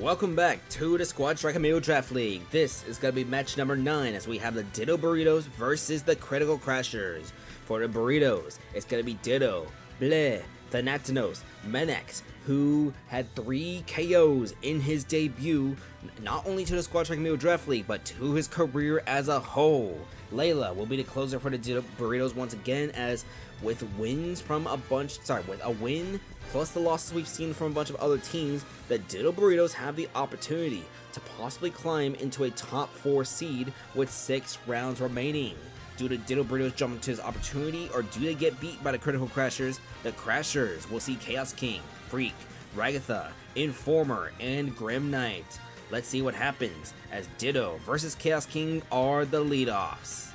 Welcome back to the Squad Strike Amiibo Draft League. This is going to be match number 9 as we have the Ditto Burritos versus the Critical Crashers. For the Burritos, it's going to be Ditto, Bleh, Thanatos, Mementos, who had 3 KOs in his debut, not only to the Squad Strike Amiibo Draft League, but to his career as a whole. Leeya will be the closer for the Ditto Burritos once again, as with wins from with a win plus the losses we've seen from a bunch of other teams, the Ditto Burritos have the opportunity to possibly climb into a top 4 seed with 6 rounds remaining. Do the Ditto Burritos jump into this opportunity, or do they get beat by the Critical Crashers? The Crashers will see Chaos King, Freak, Ragatha, Informer, and Grim Knight. Let's see what happens, as Ditto versus Chaos King are the leadoffs.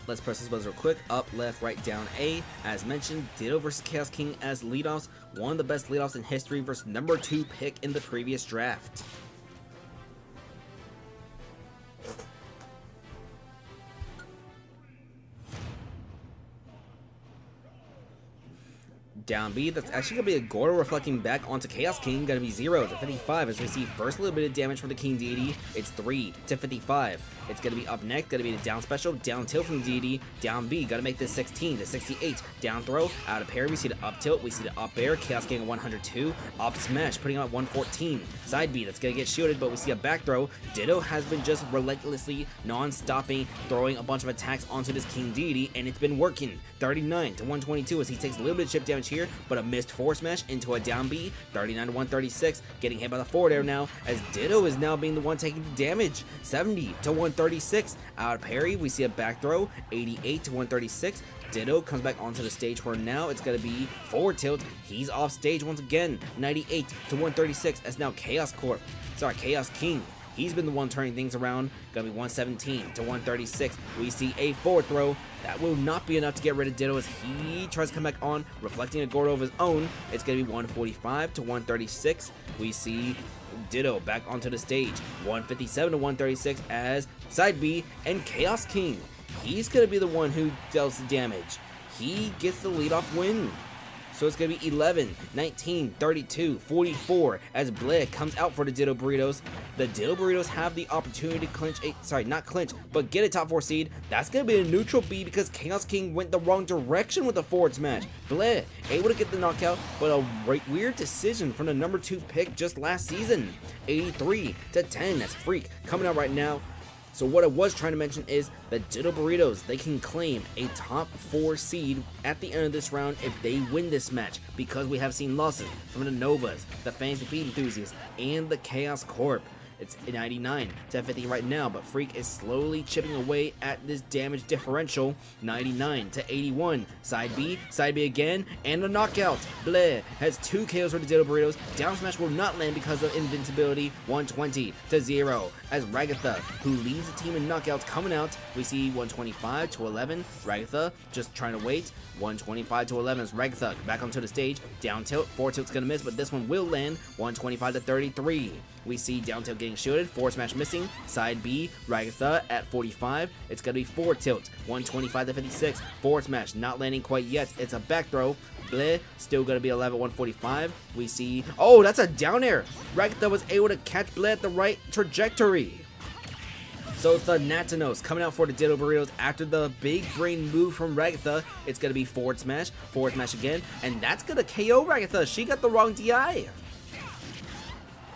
Let's press this buzzer real quick. Up, left, right, down, A. As mentioned, Ditto versus Chaos King as leadoffs. One of the best leadoffs in history versus number 2 pick in the previous draft. Down B, that's actually going to be a Gordo reflecting back onto Chaos King, going to be 0 to 55 as we see first little bit of damage from the King Deity. It's 3 to 55. It's going to be up next, going to be the down special, down tilt from the Deity, down B, got to make this 16 to 68, down throw, out of parry, we see the up tilt, we see the up air, Chaos King at 102, up smash, putting him at 114, side B, that's going to get shielded, but we see a back throw. Ditto has been just relentlessly, non-stopping, throwing a bunch of attacks onto this King Deity, and it's been working. 39 to 122 as he takes a little bit of chip damage here, but a missed forward smash into a down B, 39 to 136, getting hit by the forward air now, as Ditto is now being the one taking the damage. 70 to 136, out of parry, we see a back throw, 88 to 136, Ditto comes back onto the stage where now it's going to be forward tilt, he's off stage once again, 98 to 136, as now Chaos King, he's been the one turning things around, gonna be 117 to 136, we see a forward throw, that will not be enough to get rid of Ditto as he tries to come back on, reflecting a Gordo of his own. It's gonna be 145 to 136, we see Ditto back onto the stage, 157 to 136 as side B, and Chaos King, he's gonna be the one who deals the damage, he gets the leadoff win. So it's going to be 11, 19, 32, 44 as Bleh comes out for the Ditto Burritos. The Ditto Burritos have the opportunity to clinch not clinch, but get a top 4 seed. That's going to be a neutral B because Chaos King went the wrong direction with the forward smash. Bleh able to get the knockout, but a weird decision from the number 2 pick just last season. 83 to 10, that's Freak coming out right now. So what I was trying to mention is the Ditto Burritos, they can claim a top 4 seed at the end of this round if they win this match, because we have seen losses from the Novas, the Fantasy Feed Enthusiasts, and the Chaos Corp. It's 99 to 50 right now, but Freak is slowly chipping away at this damage differential. 99 to 81. Side B again, and a knockout. Bleh has 2 KOs for the Ditto Burritos. Down smash will not land because of invincibility. 120 to 0. As Ragatha, who leads the team in knockouts, coming out. We see 125 to 11. Ragatha just trying to wait. 125 to 11 as Ragatha back onto the stage. Down tilt, forward tilt's gonna miss, but this one will land. 125 to 33. We see down tilt getting shielded, forward smash missing, side B, Ragatha at 45, it's gonna be forward tilt, 125 to 56, forward smash not landing quite yet, it's a back throw, Bleh still gonna be alive at 145, we see, oh, that's a down air, Ragatha was able to catch Bleh at the right trajectory. So it's the Thanatos coming out for the Ditto Burritos after the big brain move from Ragatha. It's going to be forward smash again, and that's going to KO Ragatha. She got the wrong DI.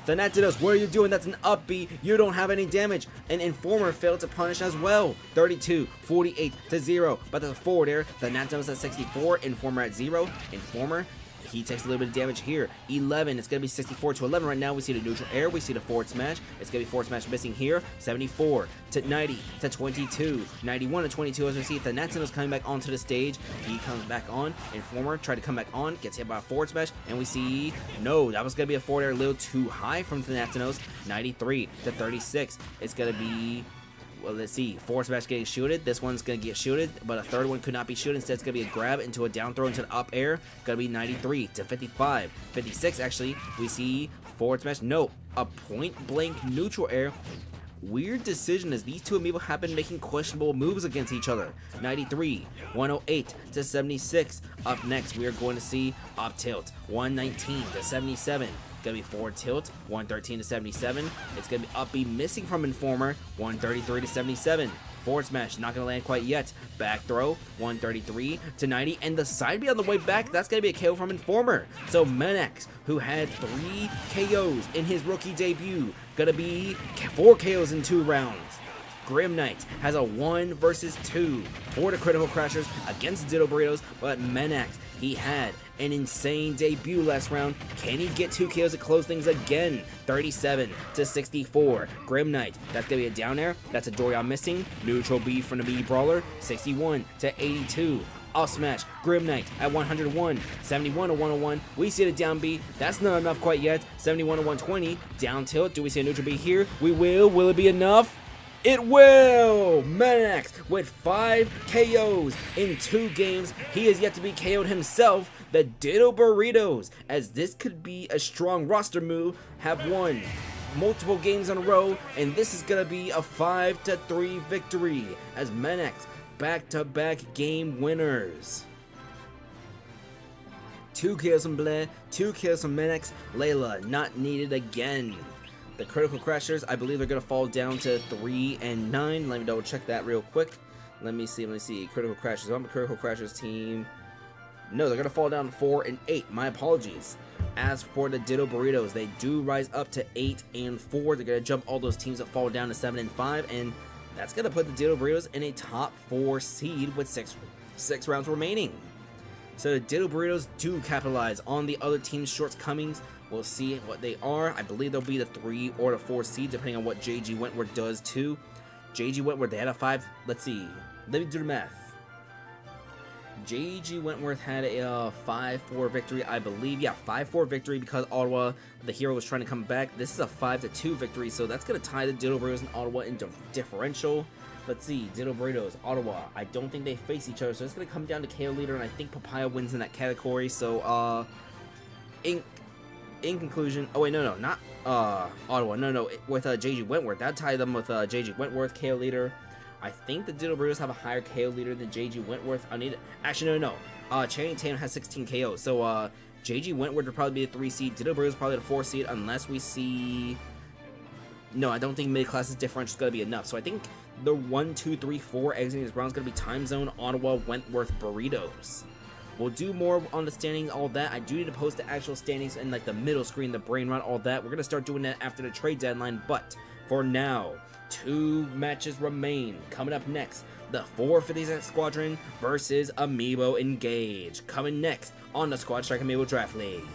Thanatos, what are you doing? That's an up B. You don't have any damage. And Informer failed to punish as well. 32, 48 to 0. But the forward air, Thanatos at 64, Informer at 0. Informer, he takes a little bit of damage here. 11, it's going to be 64 to 11 right now. We see the neutral air, we see the forward smash. It's going to be forward smash missing here. 74 to 90 to 22. 91 to 22 as we see Thanatos coming back onto the stage. He comes back on. Informer tried to come back on, gets hit by a forward smash, and we see, no, that was going to be a forward air a little too high from Thanatos. 93 to 36. It's going to be, well, let's see, forward smash getting shielded. This one's going to get shielded, but a third one could not be shielded. Instead, it's going to be a grab into a down throw into the up air. Going to be 93 to 55. 56, actually. We see forward smash. No, a point blank neutral air Weird decision, as these two Amiibo have been making questionable moves against each other. 93, 108 to 76. Up next, we are going to see up tilt, 119 to 77. Gonna be forward tilt, 113 to 77. It's gonna be up B missing from Informer, 133 to 77. Forward smash, not gonna land quite yet. Back throw, 133 to 90, and the side B on the way back, that's gonna be a KO from Informer. So Mementos, who had 3 KOs in his rookie debut, gonna be 4 KOs in 2 rounds. Grim Knight has a 1 versus 2 for the Critical Crashers against Ditto Burritos, but Mementos, he had an insane debut last round. Can he get 2 KOs to close things again? 37 to 64. Grim Knight, that's gonna be a down air. That's a Dorian missing. Neutral B from the B Brawler. 61 to 82. Up smash, Grim Knight at 101, 71 to 101. We see the down B. That's not enough quite yet. 71 to 120. Down tilt. Do we see a neutral B here? We will. Will it be enough? It will! Mementos with 5 KOs in 2 games. He is yet to be KO'd himself, the Ditto Burritos, as this could be a strong roster move, have won multiple games in a row, and this is gonna be a 5-3 victory, as Mementos back-to-back game winners. 2 kills from Blair, 2 kills from Mementos. Leeya not needed again. The Critical Crashers, I believe they're going to fall down to 3 and 9. Let me double check that real quick. Let me see. Critical Crashers. I'm a Critical Crashers team. No, they're going to fall down to 4 and 8. My apologies. As for the Ditto Burritos, they do rise up to 8 and 4. They're going to jump all those teams that fall down to 7 and 5. And that's going to put the Ditto Burritos in a top 4 seed with 6 rounds remaining. So the Ditto Burritos do capitalize on the other team's shortcomings. We'll see what they are. I believe they'll be the 3 or the 4 seed, depending on what JG Wentworth does too. JG Wentworth, they had a 5. Let's see. Let me do the math. JG Wentworth had a 5-4 victory, I believe. Yeah, 5-4 victory because Ottawa, the hero, was trying to come back. This is a 5-2 victory, so that's going to tie the Ditto Burritos and Ottawa into differential. Let's see, Ditto Burritos, Ottawa. I don't think they face each other, so it's going to come down to KO leader, and I think Papaya wins in that category. So, in conclusion, oh wait, no, not Ottawa, no, with JG Wentworth. That tied them with JG Wentworth, KO leader. I think the Ditto Burritos have a higher KO leader than JG Wentworth. Actually, no. Channing Tatum has 16 KOs, so JG Wentworth would probably be a 3 seed. Ditto Burritos probably the 4 seed, unless we see. No, I don't think mid-class's differential is going to be enough. So I think the 1, 2, 3, 4 exiting this round is going to be Time Zone, Ottawa, Wentworth, Burritos. We'll do more on the standings, all that. I do need to post the actual standings in like the middle screen, the brain run, all that. We're going to start doing that after the trade deadline, but for now, 2 matches remain. Coming up next, the 456 Squadron versus Amiibo Engage. Coming next on the Squad Strike Amiibo Draft League.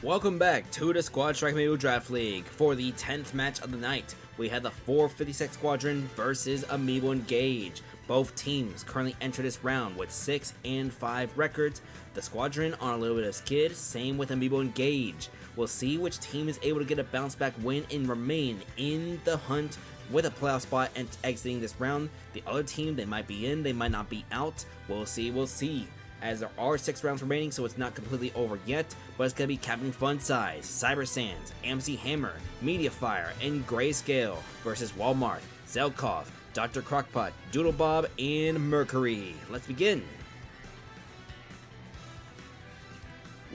Welcome back to the Squad Strike Amiibo Draft League. For the 10th match of the night, we had the 456 Squadron versus Amiibo Engage. Both teams currently enter this round with 6 and 5 records. The Squadron on a little bit of skid, same with Amiibo Engage. We'll see which team is able to get a bounce back win and remain in the hunt with a playoff spot and exiting this round. The other team, they might be in, they might not be out. We'll see. As there are 6 rounds remaining, so it's not completely over yet, but it's going to be Captain Funsize, Cyber Sands, MC Hammer, Mediafire, and Grayscale versus Walmart, Zelkov, Dr. Crockpot, Doodlebob, and Mercury. Let's begin.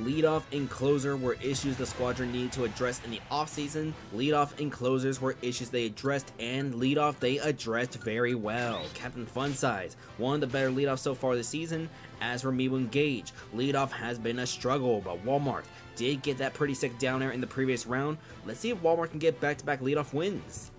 Leadoff and closer were issues the Squadron needed to address in the offseason. Leadoff and closers were issues they addressed, and leadoff they addressed very well. Captain Funsize, one of the better leadoffs so far this season. As for Amiibo Engage, leadoff has been a struggle, but Walmart did get that pretty sick down there in the previous round. Let's see if Walmart can get back-to-back leadoff wins.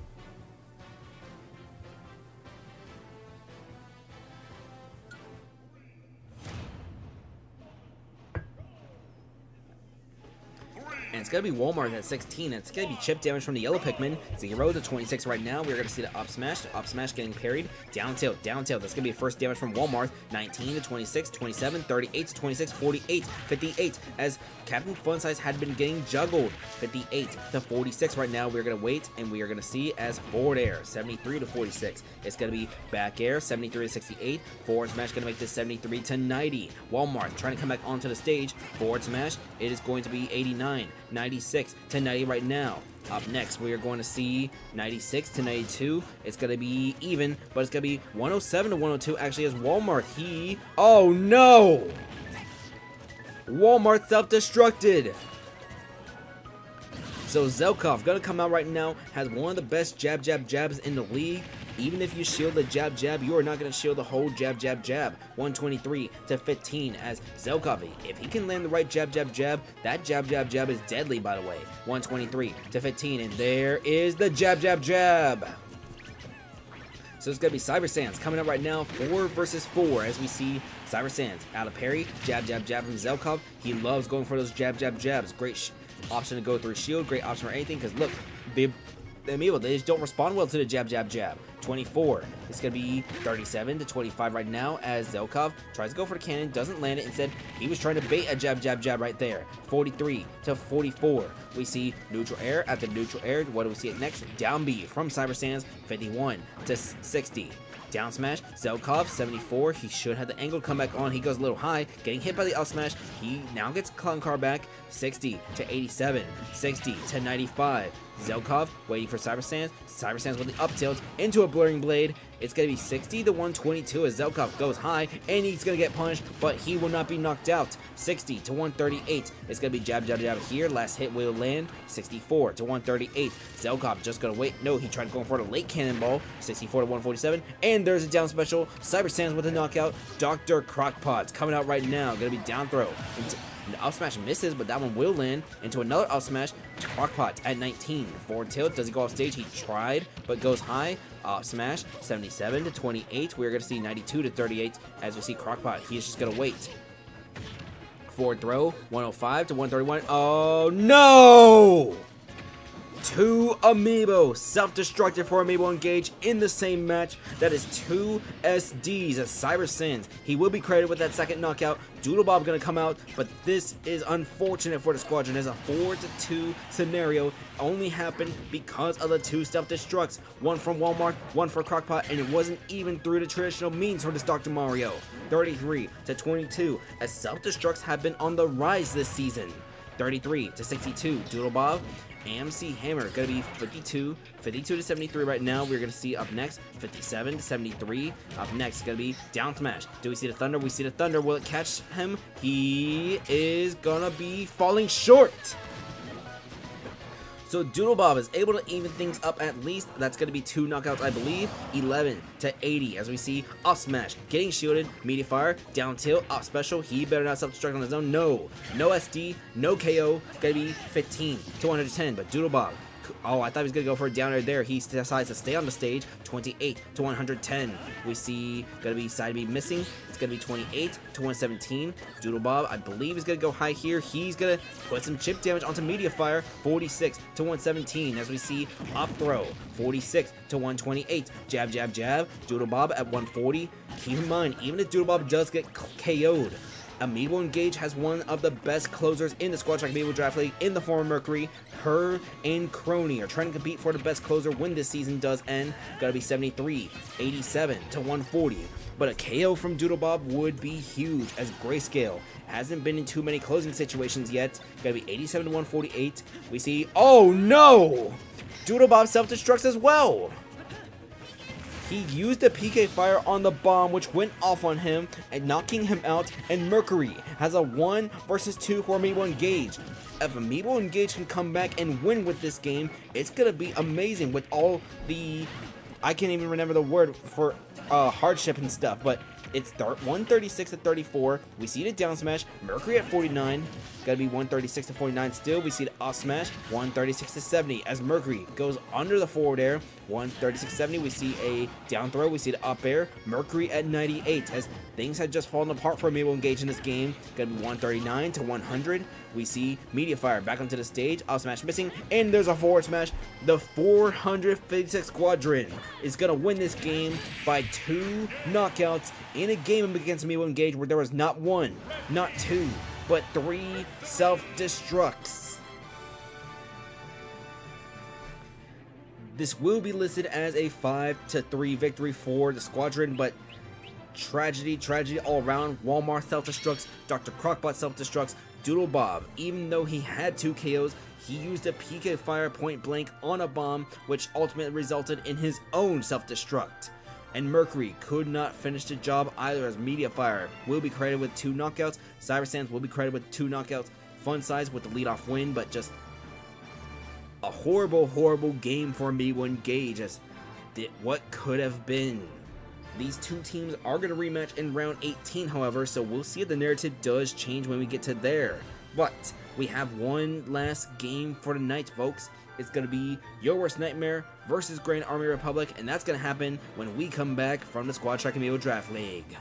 And it's going to be Walmart at 16, and it's going to be chip damage from the yellow Pikmin. 0 to 26 right now. We're going to see the up smash getting parried. Down tilt. That's going to be first damage from Walmart. 19 to 26, 27, 38 to 26, 48, 58, as Captain Funsize had been getting juggled. 58 to 46 right now. We're going to wait, and we are going to see as forward air. 73 to 46. It's going to be back air. 73 to 68. Forward smash going to make this 73 to 90. Walmart trying to come back onto the stage. Forward smash. It is going to be 89. 96 to 90 right now. Up next, we are going to see 96 to 92. It's going to be even, but it's going to be 107 to 102. Actually, as Walmart, oh no! Walmart self-destructed. So Zelkov going to come out right now, has one of the best jabs in the league. Even if you shield the jab, you are not going to shield the whole jab. 123 to 15 as Zelkov, if he can land the right jab, that jab is deadly, by the way. 123 to 15, and there is the jab. So it's going to be Cyber Sands coming up right now, 4 versus 4, as we see Cyber Sands out of parry, jab from Zelkov. He loves going for those jabs. Great option to go through shield, great option for anything, because look, the Amiibo, they just don't respond well to the jab. 24. It's going to be 37 to 25 right now as Zelkov tries to go for the cannon, doesn't land it. Instead, he was trying to bait a jab right there. 43 to 44. We see neutral air at the neutral air. What do we see next? Down B from Cyber Sands, 51 to 60. Down smash, Zelkov, 74. He should have the angle come back on. He goes a little high, getting hit by the up smash. He now gets clown car back, 60 to 87, 60 to 95. Zelkov waiting for Cyber Sands. Cyber Sands with the up tilt into a blurring blade. It's going to be 60 to 122 as Zelkov goes high, and he's going to get punished, but he will not be knocked out. 60 to 138. It's going to be jab here. Last hit will land. 64 to 138. Zelkov just going to wait. No, he tried going for the late cannonball. 64 to 147. And there's a down special. Cyber Sands with a knockout. Dr. Crockpot's coming out right now. Going to be down throw. The up smash misses, but that one will land into another up smash. Crockpot at 19. Forward tilt. Does he go off stage? He tried, but goes high. Up smash. 77 to 28. We're going to see 92 to 38 as we see Crockpot. He's just going to wait. Forward throw. 105 to 131. Oh, no! 2 Amiibo self-destructed for Amiibo Engage in the same match. That is 2 SDs as Cyber Sands. He will be credited with that second knockout. Doodlebob gonna come out, but this is unfortunate for the Squadron as a 4-2 scenario only happened because of the 2 self-destructs. One from Walmart, one for Crockpot, and it wasn't even through the traditional means for this Dr. Mario. 33 to 22 as self-destructs have been on the rise this season. 33 to 62, Doodlebob. MC Hammer gonna be 52 to 73 right now. We're gonna see up next 57 to 73. Up next gonna be down smash. Do we see the thunder? We see the thunder. Will it catch him? He is gonna be falling short. So Doodlebob is able to even things up at least. That's going to be 2 knockouts, I believe. 11 to 80 as we see up smash getting shielded. Mediafire, down tilt, up special. He better not self-destruct on his own. No SD, no KO. Going to be 15 to 110. But Doodlebob Oh, I thought he was going to go for a down air there. He decides to stay on the stage. 28 to 110. We see going to be side B missing. It's going to be 28 to 117. Doodlebob, I believe, is going to go high here. He's going to put some chip damage onto Mediafire. 46 to 117. As we see up throw. 46 to 128. Jab, jab, jab. Doodlebob at 140. Keep in mind, even if Doodlebob does get KO'd, Amiibo Engage has one of the best closers in the Squad Track Amiibo Draft League in the form of Mercury. Her and Crony are trying to compete for the best closer when this season does end. Gotta be 73, 87 to 140. But a KO from Doodlebob would be huge, as Grayscale hasn't been in too many closing situations yet. Gotta be 87 to 148. We see, oh no! Doodlebob self-destructs as well. He used a PK fire on the bomb, which went off on him and knocking him out, and Mercury has a 1 versus 2 for Amiibo Engage. If Amiibo Engage can come back and win with this game, it's gonna be amazing with all the, I can't even remember the word for hardship and stuff, but it's 136 to 34. We see the down smash, Mercury at 49. Gotta be 136 to 49 still. We see the up smash, 136 to 70 as Mercury goes under the forward air. 136 to 70. We see a down throw. We see the up air. Mercury at 98 as things had just fallen apart for Amiibo Engage in this game. Gotta be 139 to 100. We see Mediafire back onto the stage. Up smash missing, and there's a forward smash. The 456 Squadron is gonna win this game by 2 knockouts in a game against Amiibo Engage where there was not 1, not 2, but 3 self-destructs. This will be listed as a 5-3 victory for the Squadron, but tragedy all around. Walmart self-destructs, Dr. Crockbot self-destructs, Doodlebob, even though he had 2 KOs, he used a PK fire point blank on a bomb, which ultimately resulted in his own self-destruct. And Mercury could not finish the job either, as Mediafire will be credited with 2 knockouts, Cyber Sands will be credited with 2 knockouts, Fun Size with the leadoff win, but just a horrible game for Amiibo Engage as what could have been. These 2 teams are going to rematch in round 18, however, so we'll see if the narrative does change when we get to there. But we have one last game for the night, folks. It's going to be Your Worst Nightmare versus Grand Army Republic, and that's going to happen when we come back from the Squad Track Amiibo Draft League.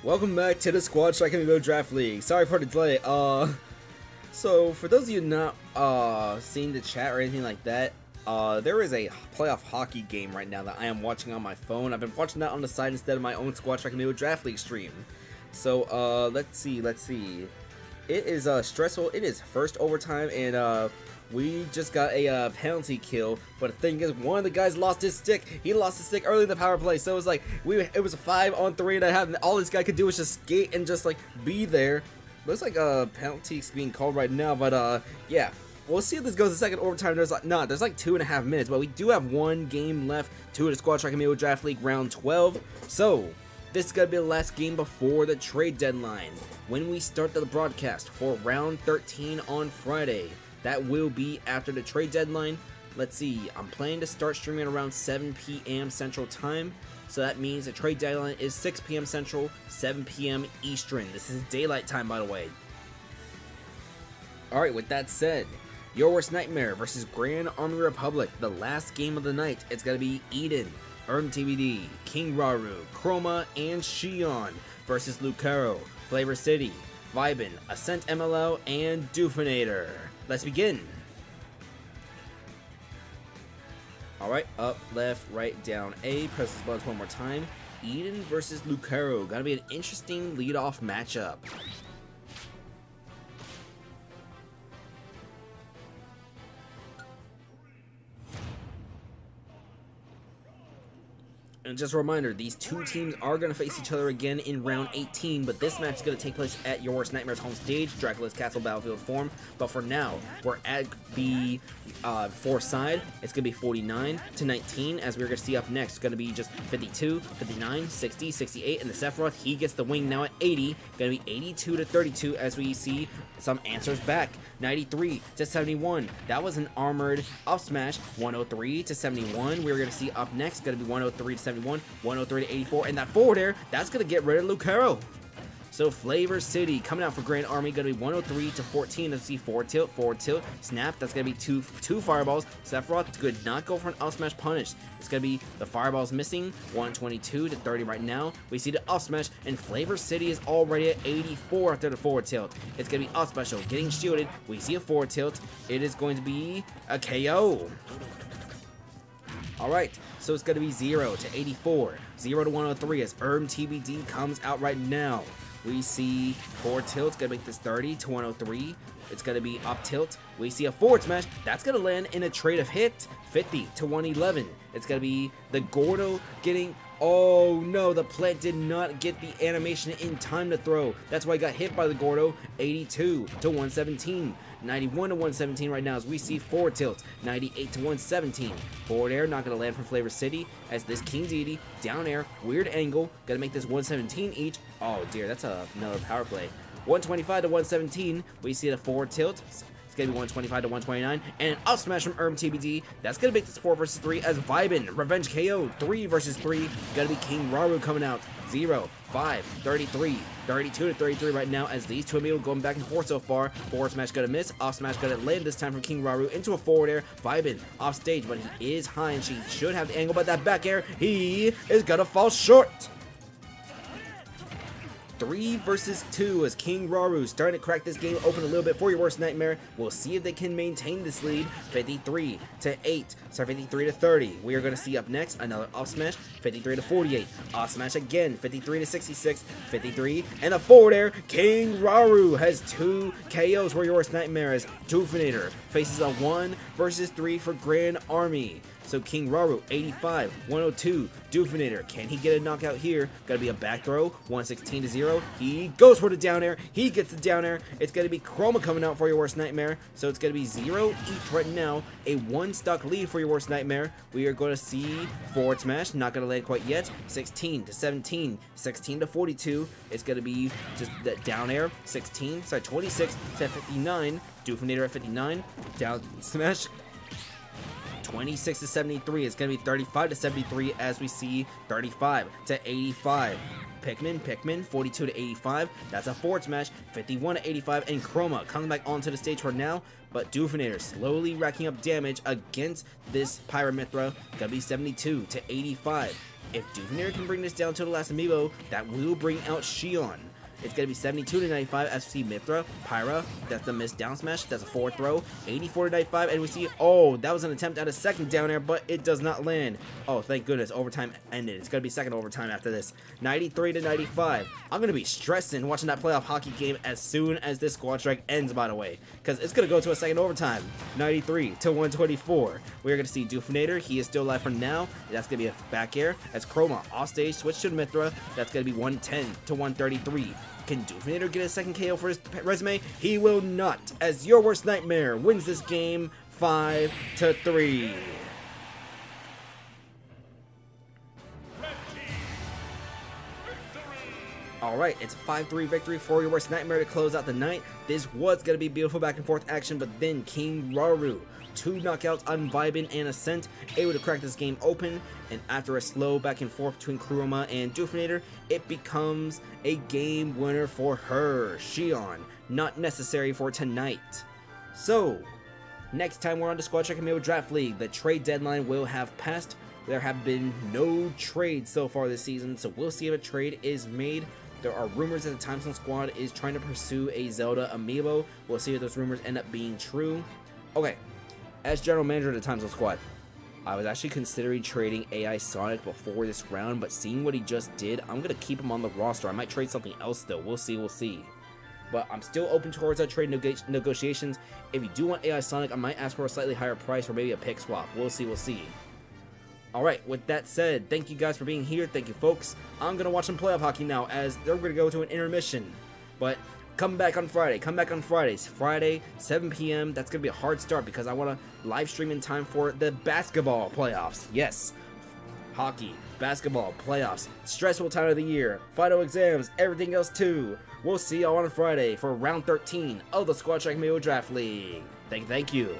Welcome back to the Squad Strike Amiibo Draft League. Sorry for the delay. So for those of you not seeing the chat or anything like that, there is a playoff hockey game right now that I am watching on my phone. I've been watching that on the side instead of my own Squad Strike Amiibo Draft League stream. So let's see. It is stressful. It is first overtime, and we just got a penalty kill. But the thing is, one of the guys lost his stick. He lost his stick early in the power play, so it was like it was a 5-on-3 and all this guy could do was just skate and just like be there. Looks like a penalty being called right now, but yeah, we'll see if this goes to second overtime. There's like 2.5 minutes, but we do have one game left to the Squad Strike Amiibo Draft League round 12. So this is gonna be the last game before the trade deadline when we start the broadcast for round 13 on Friday. That will be after the trade deadline. Let's see, I'm planning to start streaming around 7 p.m. Central Time. So that means the trade deadline is 6 p.m. Central, 7 p.m. Eastern. This is daylight time, by the way. Alright, with that said, Your Worst Nightmare versus Grand Army Republic. The last game of the night, it's going to be Eden, TBD, King Raru, Chroma, and Shion versus Lucero, Flavor City, Vibin, Ascent MLO, and Doofinator. Let's begin. Alright, up, left, right, down, A. Press the buttons one more time. Eden versus Lucero. Gotta be an interesting lead-off matchup. And just a reminder, these two teams are going to face each other again in round 18, but this match is going to take place at Your Worst Nightmare's home stage, Dracula's Castle Battlefield form. But for now, we're at the 4 side. It's going to be 49-19, as we're going to see up next. It's going to be just 52, 59, 60, 68, and the Sephiroth, he gets the wing now at 80. Going to be 82-32, as we see some answers back. 93-71. That was an armored up smash. 103-71. We're going to see up next. Going to be 103-71, 103-84, and that forward air, that's going to get rid of Lucero. So Flavor City coming out for Grand Army, going to be 103-14. Let's see forward tilt, snap. That's going to be two fireballs. Sephiroth could not go for an up smash punish. It's going to be the fireballs missing. 122-30 right now. We see the up smash, and Flavor City is already at 84 after the forward tilt. It's going to be up special, getting shielded. We see a forward tilt. It is going to be a KO. Alright, so it's going to be 0-84, 0-103 as TBD comes out right now. We see forward tilt, it's going to make this 30-103. It's going to be up tilt. We see a forward smash. That's going to land in a trade of hit. 50-111. It's going to be the Gordo getting... Oh no, the plant did not get the animation in time to throw. That's why I got hit by the Gordo. 82-117. 91-117 right now as we see forward tilt. 98-117. Forward air not going to land from Flavor City as this King Deity down air, weird angle, going to make this 117 each. Oh dear, that's another power play. 125-117. We see the forward tilt. It's going to be 125-129, and an up smash from TBD. That's going to make this 4 versus 3 as Vibin, Revenge KO, 3 versus 3. Got to be King Raru coming out. 0, 5, 33, 32-33 right now as these two Amiibo going back and forth so far. Forward smash going to miss, up smash going to land this time from King Raru into a forward air. Vibin off stage, but he is high and she should have the angle, but that back air, he is going to fall short. 3 versus 2 as King Raru starting to crack this game open a little bit for Your Worst Nightmare. We'll see if they can maintain this lead. 53-8, sorry, 53-30. We are going to see up next another up smash. 53-48, up smash again. 53-66, 53, and a forward air. King Raru has 2 KOs for Your Worst Nightmare as Doofinator faces a 1 versus 3 for Grand Army. So King Raru, 85, 102, Doofinator. Can he get a knockout here? Gotta be a back throw, 116-0. He goes for the down air. He gets the down air. It's gonna be Chroma coming out for Your Worst Nightmare. So it's gonna be 0 each right now. A 1-stock lead for Your Worst Nightmare. We are gonna see forward smash, not gonna land quite yet. 16-17, 16-42. It's gonna be just the down air. 26-59. Doofinator at 59. Down smash. 26-73. It's going to be 35-73 as we see 35-85. Pikmin, 42-85. That's a forward smash. 51-85. And Chroma coming back onto the stage for now. But Doofinator slowly racking up damage against this Pyramithra. Gonna be 72-85. If Dufinator can bring this down to the last amiibo, that will bring out Xion. It's going to be 72 to 95 as we see Mithra, Pyra, that's the missed down smash, that's a forward throw, 84 to 95, and we see, oh, that was an attempt at a second down air, but it does not land. Oh, thank goodness, overtime ended. It's going to be second overtime after this. 93 to 95. I'm going to be stressing watching that playoff hockey game as soon as this squad strike ends, by the way, because it's going to go to a second overtime. 93 to 124. We're going to see Dufinator, he is still alive for now. That's going to be a back air. As Chroma off stage, switch to Mithra, that's going to be 110 to 133. Can Dufinator get a second KO for his resume? He will not, as your worst nightmare wins this game 5 to 3. Alright, it's a 5-3 victory for your worst nightmare to close out the night. This was going to be beautiful back and forth action, but then King Raru, 2 knockouts on Vibin and Ascent, able to crack this game open, and after a slow back and forth between Chroma and Dufinator, it becomes a game winner for her, Xion, not necessary for tonight. So, next time we're on the Squad Strike Amiibo Draft League, the trade deadline will have passed. There have been no trades so far this season, so we'll see if a trade is made. There are rumors that the Time Zone Squad is trying to pursue a Zelda amiibo. We'll see if those rumors end up being true. Okay. As general manager of the Time Zone Squad, I was actually considering trading AI Sonic before this round, but seeing what he just did, I'm going to keep him on the roster. I might trade something else though. We'll see. But I'm still open towards our trade negotiations. If you do want AI Sonic, I might ask for a slightly higher price or maybe a pick swap. We'll see. Alright, with that said, thank you guys for being here. Thank you, folks. I'm going to watch some playoff hockey now as they're going to go to an intermission. But come back on Friday. Friday, 7 p.m. That's going to be a hard start because I want to live stream in time for the basketball playoffs. Yes, hockey, basketball, playoffs, stressful time of the year, final exams, everything else too. We'll see y'all on Friday for round 13 of the Squad Strike Amiibo Draft League. Thank you.